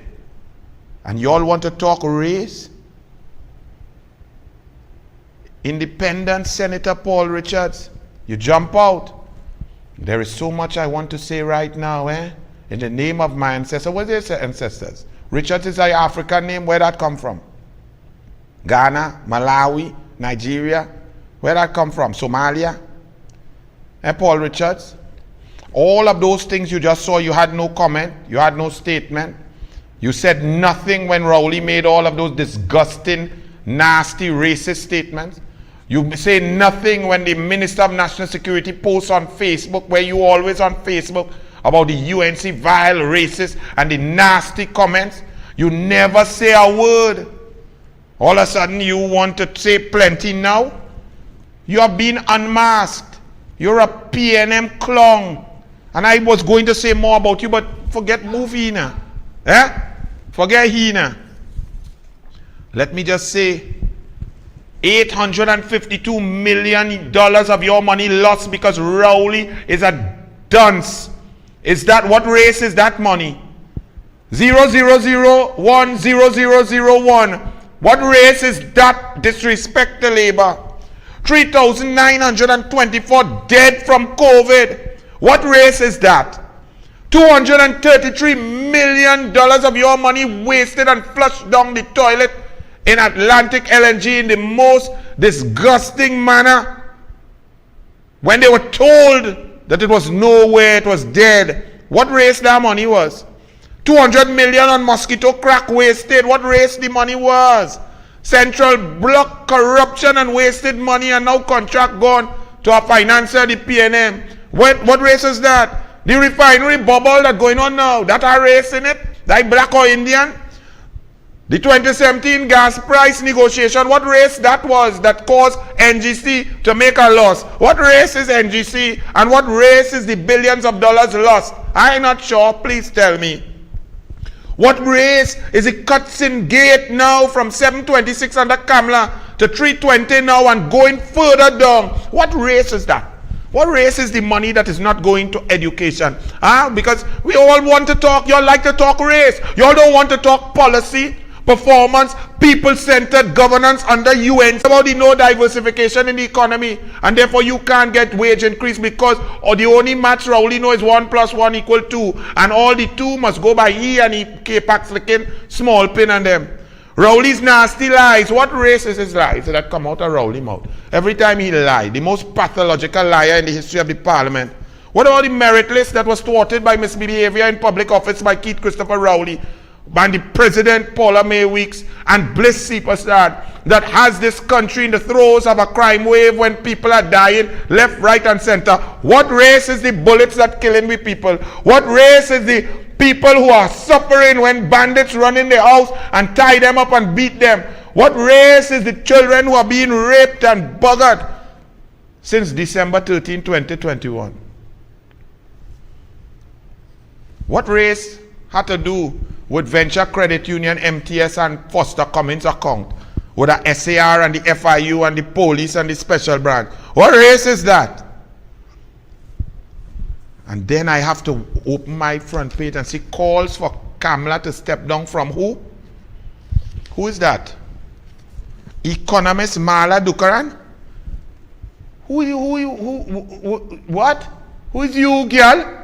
And you all want to talk race? Independent Senator Paul Richards, you jump out. There is so much I want to say right now, in the name of my ancestors. What is their ancestors? Richards is an African name. Where that come from? Ghana, Malawi, Nigeria. Where that come from? Somalia? Paul Richards. All of those things you just saw, you had no comment. You had no statement. You said nothing when Raleigh made all of those disgusting, nasty, racist statements. You say nothing when the Minister of National Security posts on Facebook, where you always on Facebook, about the UNC vile, racist, and the nasty comments. You never say a word. All of a sudden you want to say plenty now. You are being unmasked. You're a PNM clown. And I was going to say more about you, but forget movie now. Forget Hina. Let me just say, $852 million of your money lost because Raleigh is a dunce. Is that what race is that money? 00010001. What race is that disrespect to labor? 3,924 dead from COVID. What race is that? $233 million of your money wasted and flushed down the toilet in Atlantic LNG in the most disgusting manner when they were told that it was nowhere, it was dead. What race that money was? 200 million on mosquito crack wasted. What race the money was? Central block corruption and wasted money, and now contract gone to our financier, the PNM. What race is that? The refinery bubble that going on now, that a race in it? That black or Indian? The 2017 gas price negotiation, what race that was that caused NGC to make a loss? What race is NGC, and what race is the billions of dollars lost? I'm not sure, please tell me. What race is the cuts in gate now from 726 under Kamla to 320 now and going further down? What race is that? What race is the money that is not going to education? Because we all want to talk, you all like to talk race. You all don't want to talk policy, performance, people-centered governance under UN. About the no diversification in the economy, and therefore you can't get wage increase because the only maths Raleigh know is 1 + 1 = 2, and all the 2 must go by E and E K-Pax licking small pin and them. Rowley's nasty lies. What race is his lies that come out of Rowley mouth? Every time he lied, the most pathological liar in the history of the parliament. What about the merit list that was thwarted by misbehavior in public office by Keith Christopher Rowley, by the President Paula May Weeks and Bliss Superstar, that has this country in the throes of a crime wave when people are dying left, right and center? What race is the bullets that killing with people? What race is the people who are suffering when bandits run in their house and tie them up and beat them? What race is the children who are being raped and buggered since December 13, 2021? What race had to do with Venture Credit Union, MTS and Foster Cummins account, with the SAR and the FIU and the police and the special branch? What race is that? And then I have to open my front page and see calls for Kamla to step down from who? Who is that? Economist Mala Dukaran? What? Who is you, girl?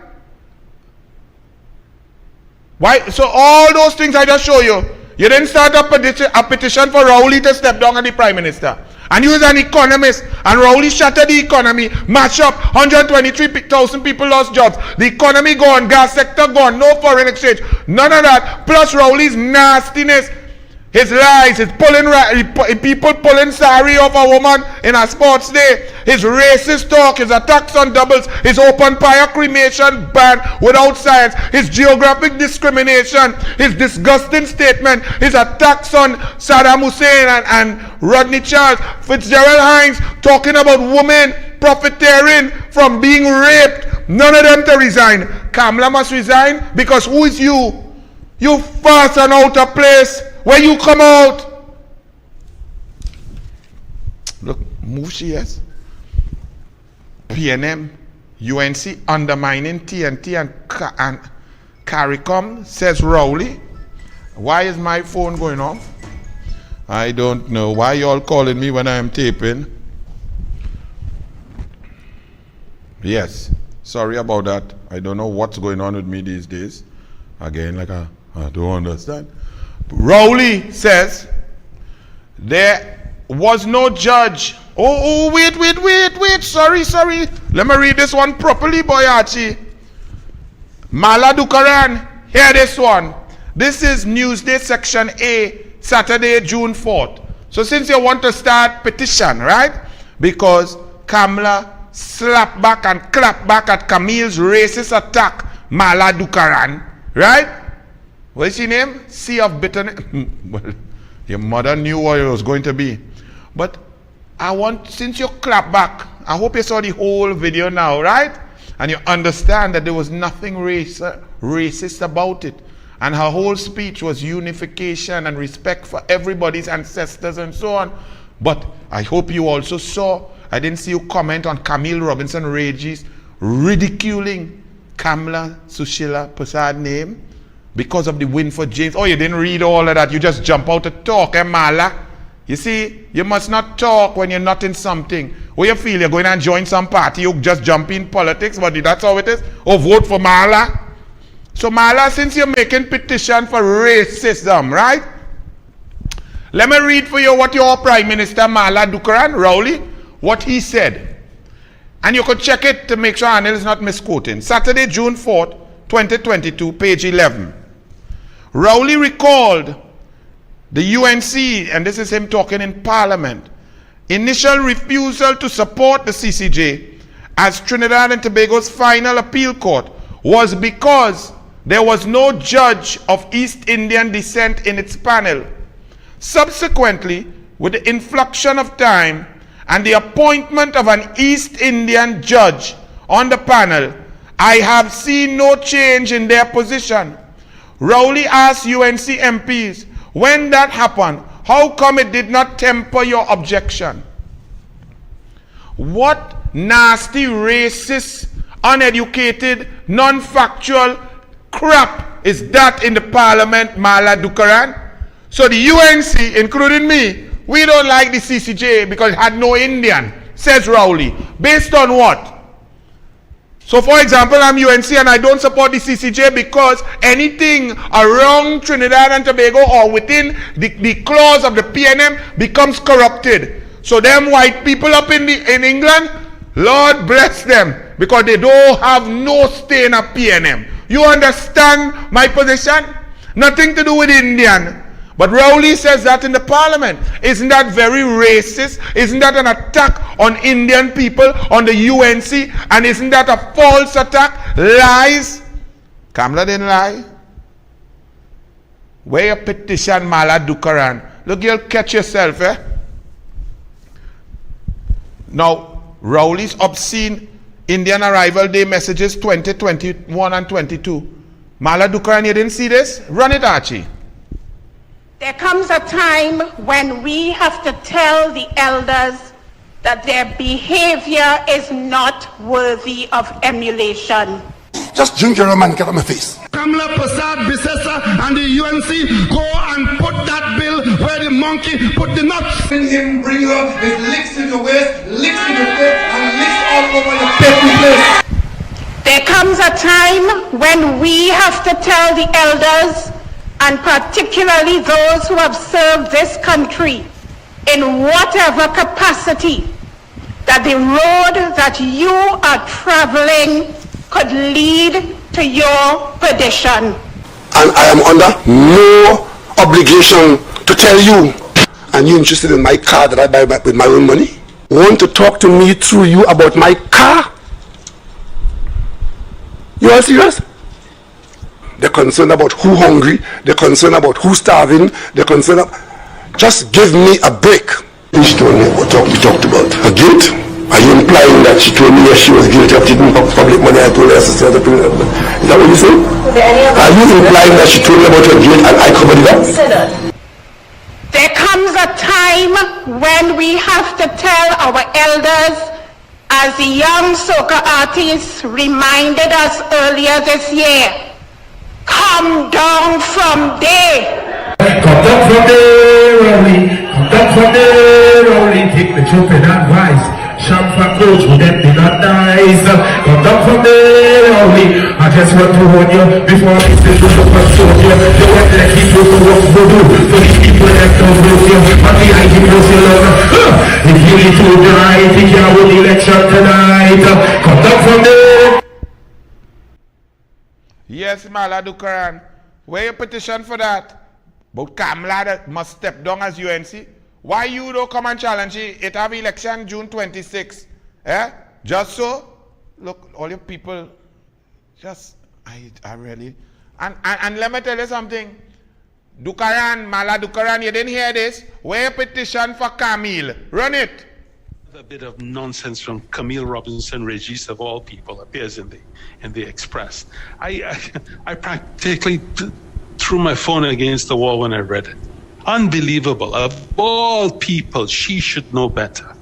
Why? So all those things I just show you, you didn't start a petition for Rowley to step down as the Prime Minister. And you was an economist, and Rowley shattered the economy, match up, 123,000 people lost jobs. The economy gone, gas sector gone, no foreign exchange, none of that. Plus Rowley's nastiness, his lies, his people pulling saree off a woman in a sports day, his racist talk, his attacks on doubles, his open fire cremation ban without science, his geographic discrimination, his disgusting statement, his attacks on Saddam Hussein and Rodney Charles, Fitzgerald Hines talking about women profiteering from being raped. None of them to resign. Kamla must resign because who is you? You fast and out of place. Where you come out? Look, move she yes. PNM, UNC undermining TNT and CARICOM, says Rowley. Why is my phone going off? I don't know. Why you all calling me when I am taping? Yes, sorry about that. I don't know what's going on with me these days. Again, like I don't understand. Rowley says there was no judge. Oh, wait. Sorry. Let me read this one properly, boy Archie. Mala Dukaran, hear this one. This is Newsday Section A, Saturday, June 4th. So since you want to start petition, right? Because Kamla slapped back and clapped back at Camille's racist attack, Mala Dukaran, right? What is your name? Sea of Bitterness. Well, your mother knew what it was going to be. But I want, since you clap back, I hope you saw the whole video now, right? And you understand that there was nothing racist about it. And her whole speech was unification and respect for everybody's ancestors and so on. But I hope you also saw, I didn't see you comment on Camille Robinson Reggie's ridiculing Kamla Sushila Prasad name because of the win for James. Oh, you didn't read all of that. You just jump out to talk, Mala? You see, you must not talk when you're not in something. Or you feel you're going and join some party, you just jump in politics, but that's how it is. Or vote for Mala. So Mala, since you're making petition for racism, right? Let me read for you what your Prime Minister Mala Dukaran, Raleigh, what he said. And you could check it to make sure Anil is not misquoting. Saturday, June 4th, 2022, page 11. Raleigh recalled the UNC, and this is him talking in Parliament, initial refusal to support the CCJ as Trinidad and Tobago's final appeal court was because there was no judge of East Indian descent in its panel. Subsequently, with the inflection of time and the appointment of an East Indian judge on the panel, I have seen no change in their position. Raleigh asked UNC MPs, when that happened, how come it did not temper your objection? What nasty, racist, uneducated, non-factual crap is that in the Parliament, Mala Dukaran? So the UNC, including me, we don't like the CCJ because it had no Indian, says Raleigh. Based on what? So for example, I'm UNC and I don't support the CCJ because anything around Trinidad and Tobago or within the clause of the PNM becomes corrupted. So them white people up in England, Lord bless them, because they don't have no stay in a PNM. You understand my position? Nothing to do with Indian. But Raleigh says that in the Parliament. Isn't that very racist? Isn't that an attack on Indian people, on the UNC? And isn't that a false attack? Lies? Kamla didn't lie. Where your petition, Mala Dukaran? Look, you'll catch yourself, eh? Now, Rowley's obscene Indian Arrival Day messages 20, 21 and 22. Mala Dukaran, you didn't see this? Run it, Archie. There comes a time when we have to tell the elders that their behavior is not worthy of emulation. Just drink your rum and get on my face. Kamla, Prasad, Bisesa, and the UNC go and put that bill where the monkey put the nuts. Bring him, bring her, it licks in your waist, licks in your face, and licks all over your petty place. There comes a time when we have to tell the elders, and particularly those who have served this country in whatever capacity, that the road that you are traveling could lead to your perdition. And I am under no obligation to tell you. And you interested in my car that I buy with my own money? Want to talk to me through you about my car? You are serious? They're concerned about who hungry, they're concerned about who starving, they're concerned about... Just give me a break. She told me what we talked about. Her guilt? Are you implying that she told me that she was guilty of taking public money and told her sister to pay? Is that what you say? Are you implying that she told me about her guilt and I covered it up? There comes a time when we have to tell our elders, as the young soca artists reminded us earlier this year, come down from there. Come down from there, Raleigh. Come down from there, Raleigh. Take the trumpet advice. Champa coach would that be not nice. Come down from there, Raleigh. I just want to warn you before I say to the first soldier. You want to let people to work for you. For these people that don't know you. But the idea knows you love. If you need to die, think you win the election tonight. Come down from there. Yes, Mala Dukaran. Where your petition for that? But Kamla that must step down as UNC. Why you don't come and challenge it? It have election June 26. Eh? Just so? Look, all your people, just, I really, and let me tell you something. Dukaran, Mala Dukaran, you didn't hear this? Where your petition for Camille? Run it. A bit of nonsense from Camille Robinson Regis of all people appears in the Express. I practically threw my phone against the wall when I read it. Unbelievable. Of all people, she should know better.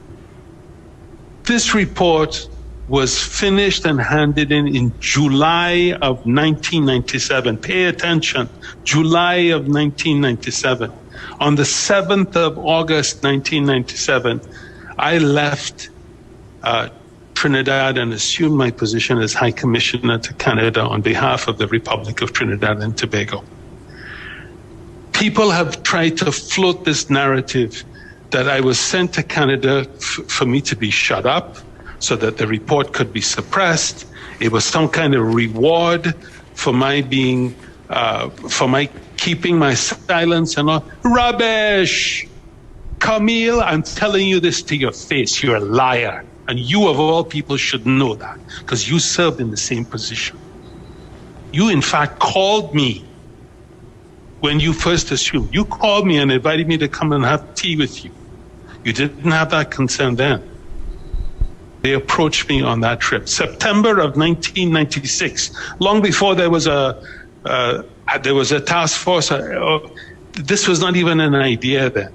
This report was finished and handed in July of 1997. Pay attention, July of 1997. On the 7th of August 1997, I left Trinidad and assumed my position as High Commissioner to Canada on behalf of the Republic of Trinidad and Tobago. People have tried to float this narrative that I was sent to Canada for me to be shut up so that the report could be suppressed. It was some kind of reward for my being, for my keeping my silence and all. Rubbish! Camille, I'm telling you this to your face, you're a liar. And you of all people should know that, because you served in the same position. You in fact called me when you first assumed. You called me and invited me to come and have tea with you. You didn't have that consent then. They approached me on that trip. September of 1996, long before there was a task force. This was not even an idea then.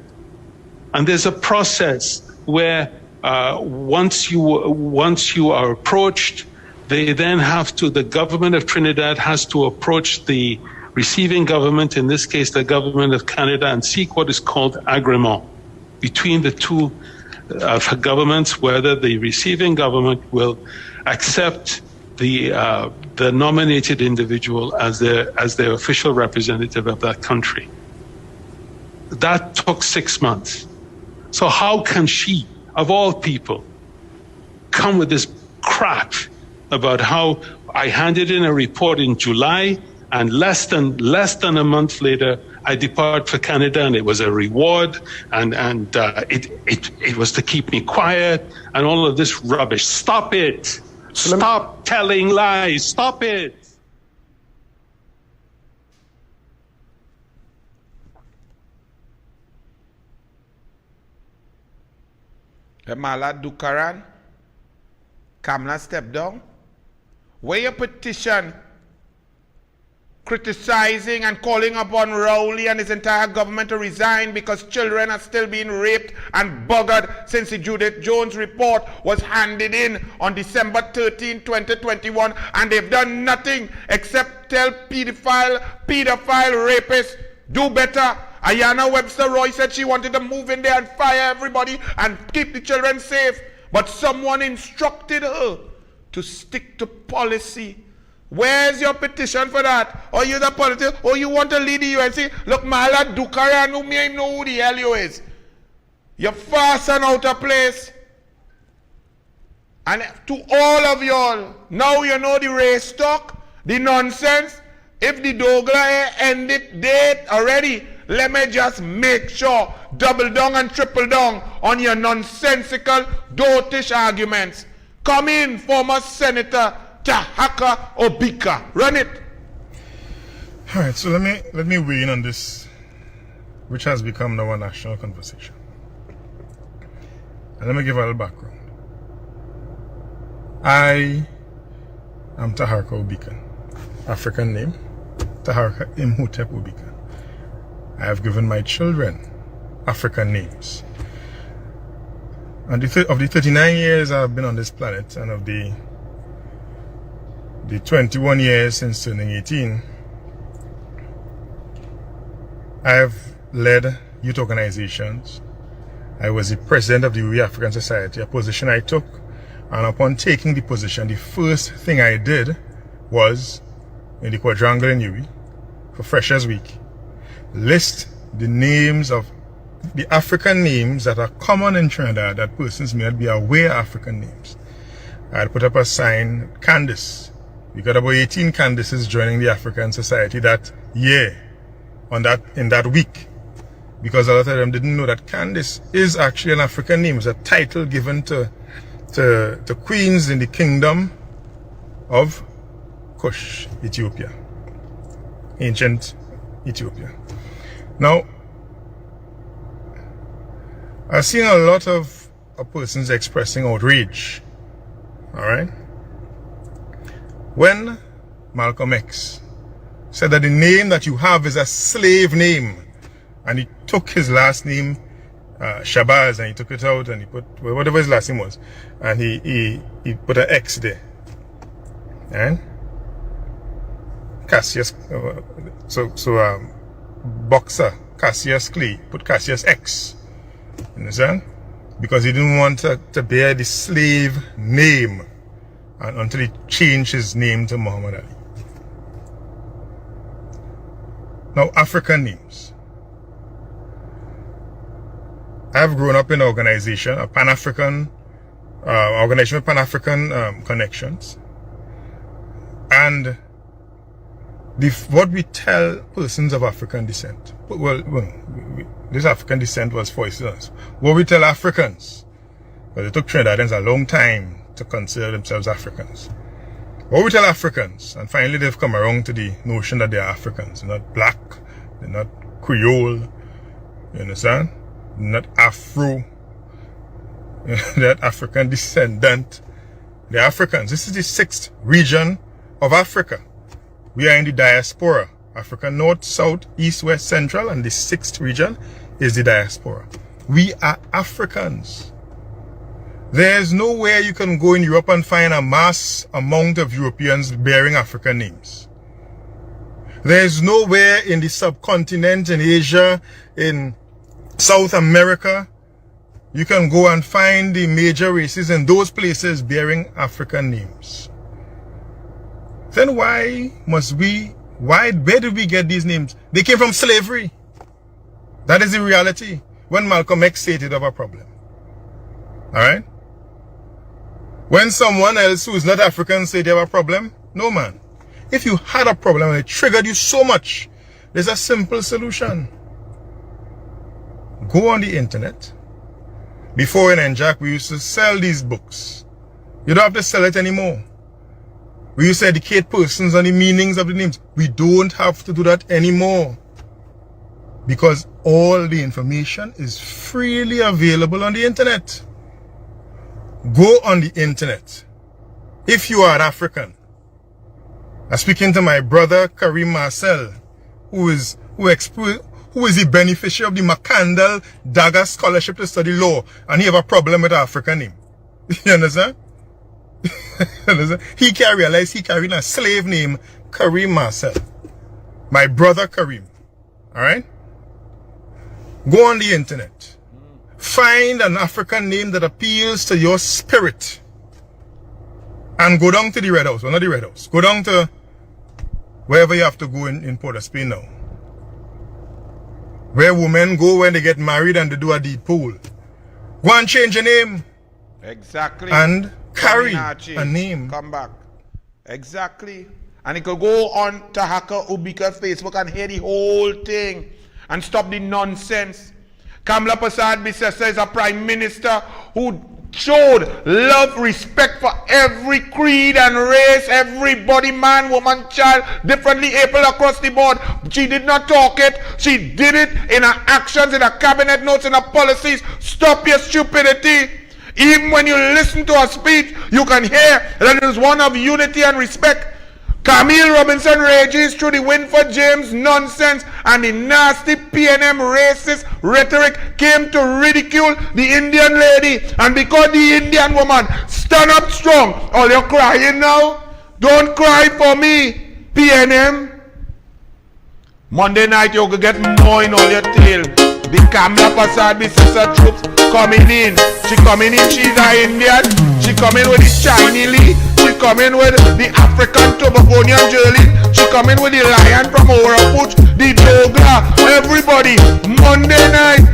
And there's a process where once you are approached, they then have to, the government of Trinidad has to approach the receiving government, in this case the government of Canada, and seek what is called agreement between the two governments, whether the receiving government will accept the nominated individual as their official representative of that country. That took 6 months. So how can she, of all people, come with this crap about how I handed in a report in July and less than a month later I depart for Canada and it was a reward and it was to keep me quiet and all of this rubbish. Stop it. Stop telling lies. Stop it. Kamla Dukaran, Kamla step down. Where your petition criticizing and calling upon Raleigh and his entire government to resign because children are still being raped and buggered since the Judith Jones report was handed in on December 13, 2021, and they've done nothing except tell pedophile rapists, do better. Ayanna Webster Roy said she wanted to move in there and fire everybody and keep the children safe. But someone instructed her to stick to policy. Where's your petition for that? Or you the politician? Or you want to lead the UNC? Look, Kamla Dukaran, who may know who the hell you is. You're fast and out of place. And to all of y'all, now you know the race talk, the nonsense. If the douglAR ended date already, let me just make sure, double down and triple down on your nonsensical, dotish arguments. Come in, former Senator Tahaka Obika. Run it. All right, so let me weigh in on this, which has become now a national conversation. And let me give a little background. I am Taharka Obika, African name, Taharka Imhotep Obika. I have given my children African names. And of the 39 years I've been on this planet, and of the 21 years since turning 18, I have led youth organizations. I was the president of the We African Society, a position I took. And upon taking the position, the first thing I did was, in the quadrangle in Uwe, for Freshers Week, list the names of the African names that are common in Trinidad that persons may not be aware African names. I had put up a sign, Candice. We got about 18 Candices joining the African Society that year, in that week, because a lot of them didn't know that Candice is actually an African name. It's a title given to queens in the kingdom of Kush, Ethiopia, ancient Ethiopia. Now, I've seen a lot of persons expressing outrage, all right? When Malcolm X said that the name that you have is a slave name, and he took his last name Shabazz, and he took it out and he put whatever his last name was, and he put an X there. And Cassius, boxer Cassius Clay put Cassius X. You understand? Because he didn't want to bear the slave name until he changed his name to Muhammad Ali. Now, African names. I've grown up in an organization, a Pan-African organization with Pan-African connections. And what we tell persons of African descent, this African descent was foisted. What we tell Africans, because it took Trinidadians a long time to consider themselves Africans. What we tell Africans, and finally they've come around to the notion that they are Africans. They're not black, they're not Creole, you understand? They're not Afro, they're African descendant. They're Africans. This is the 6th region of Africa. We are in the diaspora. Africa North, South, East, West, Central, and the 6th region is the diaspora. We are Africans. There's nowhere you can go in Europe and find a mass amount of Europeans bearing African names. There's nowhere in the subcontinent, in Asia, in South America, you can go and find the major races in those places bearing African names. Then where did we get these names? They came from slavery. That is the reality. When Malcolm X stated of a problem. Alright? When someone else who is not African said they have a problem, no man. If you had a problem and it triggered you so much, there's a simple solution. Go on the internet. Before in NJAC, we used to sell these books. You don't have to sell it anymore. We used to educate persons on the meanings of the names. We don't have to do that anymore. Because all the information is freely available on the internet. Go on the internet. If you are an African, I'm speaking to my brother Karim Marcel, who is the beneficiary of the Macandal Dagger Scholarship to study law, and he have a problem with an African name. You understand? He can realize he carrying a slave name, Karim Marcel. My brother Karim. Alright? Go on the internet. Find an African name that appeals to your spirit. And go down to the Red House. Well, not the Red House. Go down to wherever you have to go in Port of Spain now. Where women go when they get married and they do a deed poll. Go and change your name. Exactly. And carry a name. Come back. Exactly. And it could go on to Hacker Ubika Facebook and hear the whole thing and stop the nonsense. Kamla Persad-Bissessar is a prime minister who showed love, respect for every creed and race, everybody, man, woman, child, differently able across the board. She did not talk it. She did it in her actions, in her cabinet notes, in her policies. Stop your stupidity. Even when you listen to her speech, you can hear that it is one of unity and respect. Camille Robinson rages through the Winford James nonsense and the nasty PNM racist rhetoric came to ridicule the Indian lady. And because the Indian woman stand up strong, all you're crying now? Don't cry for me, PNM. Monday night you will get more in all your tail. The Kamla Persad-Bissessar troops coming in. She coming in, she's an Indian. She coming with the Chinese. She coming with the African Tobagonian Jolly. She coming with the lion from Orapooch, the douglAR. Everybody, Monday night,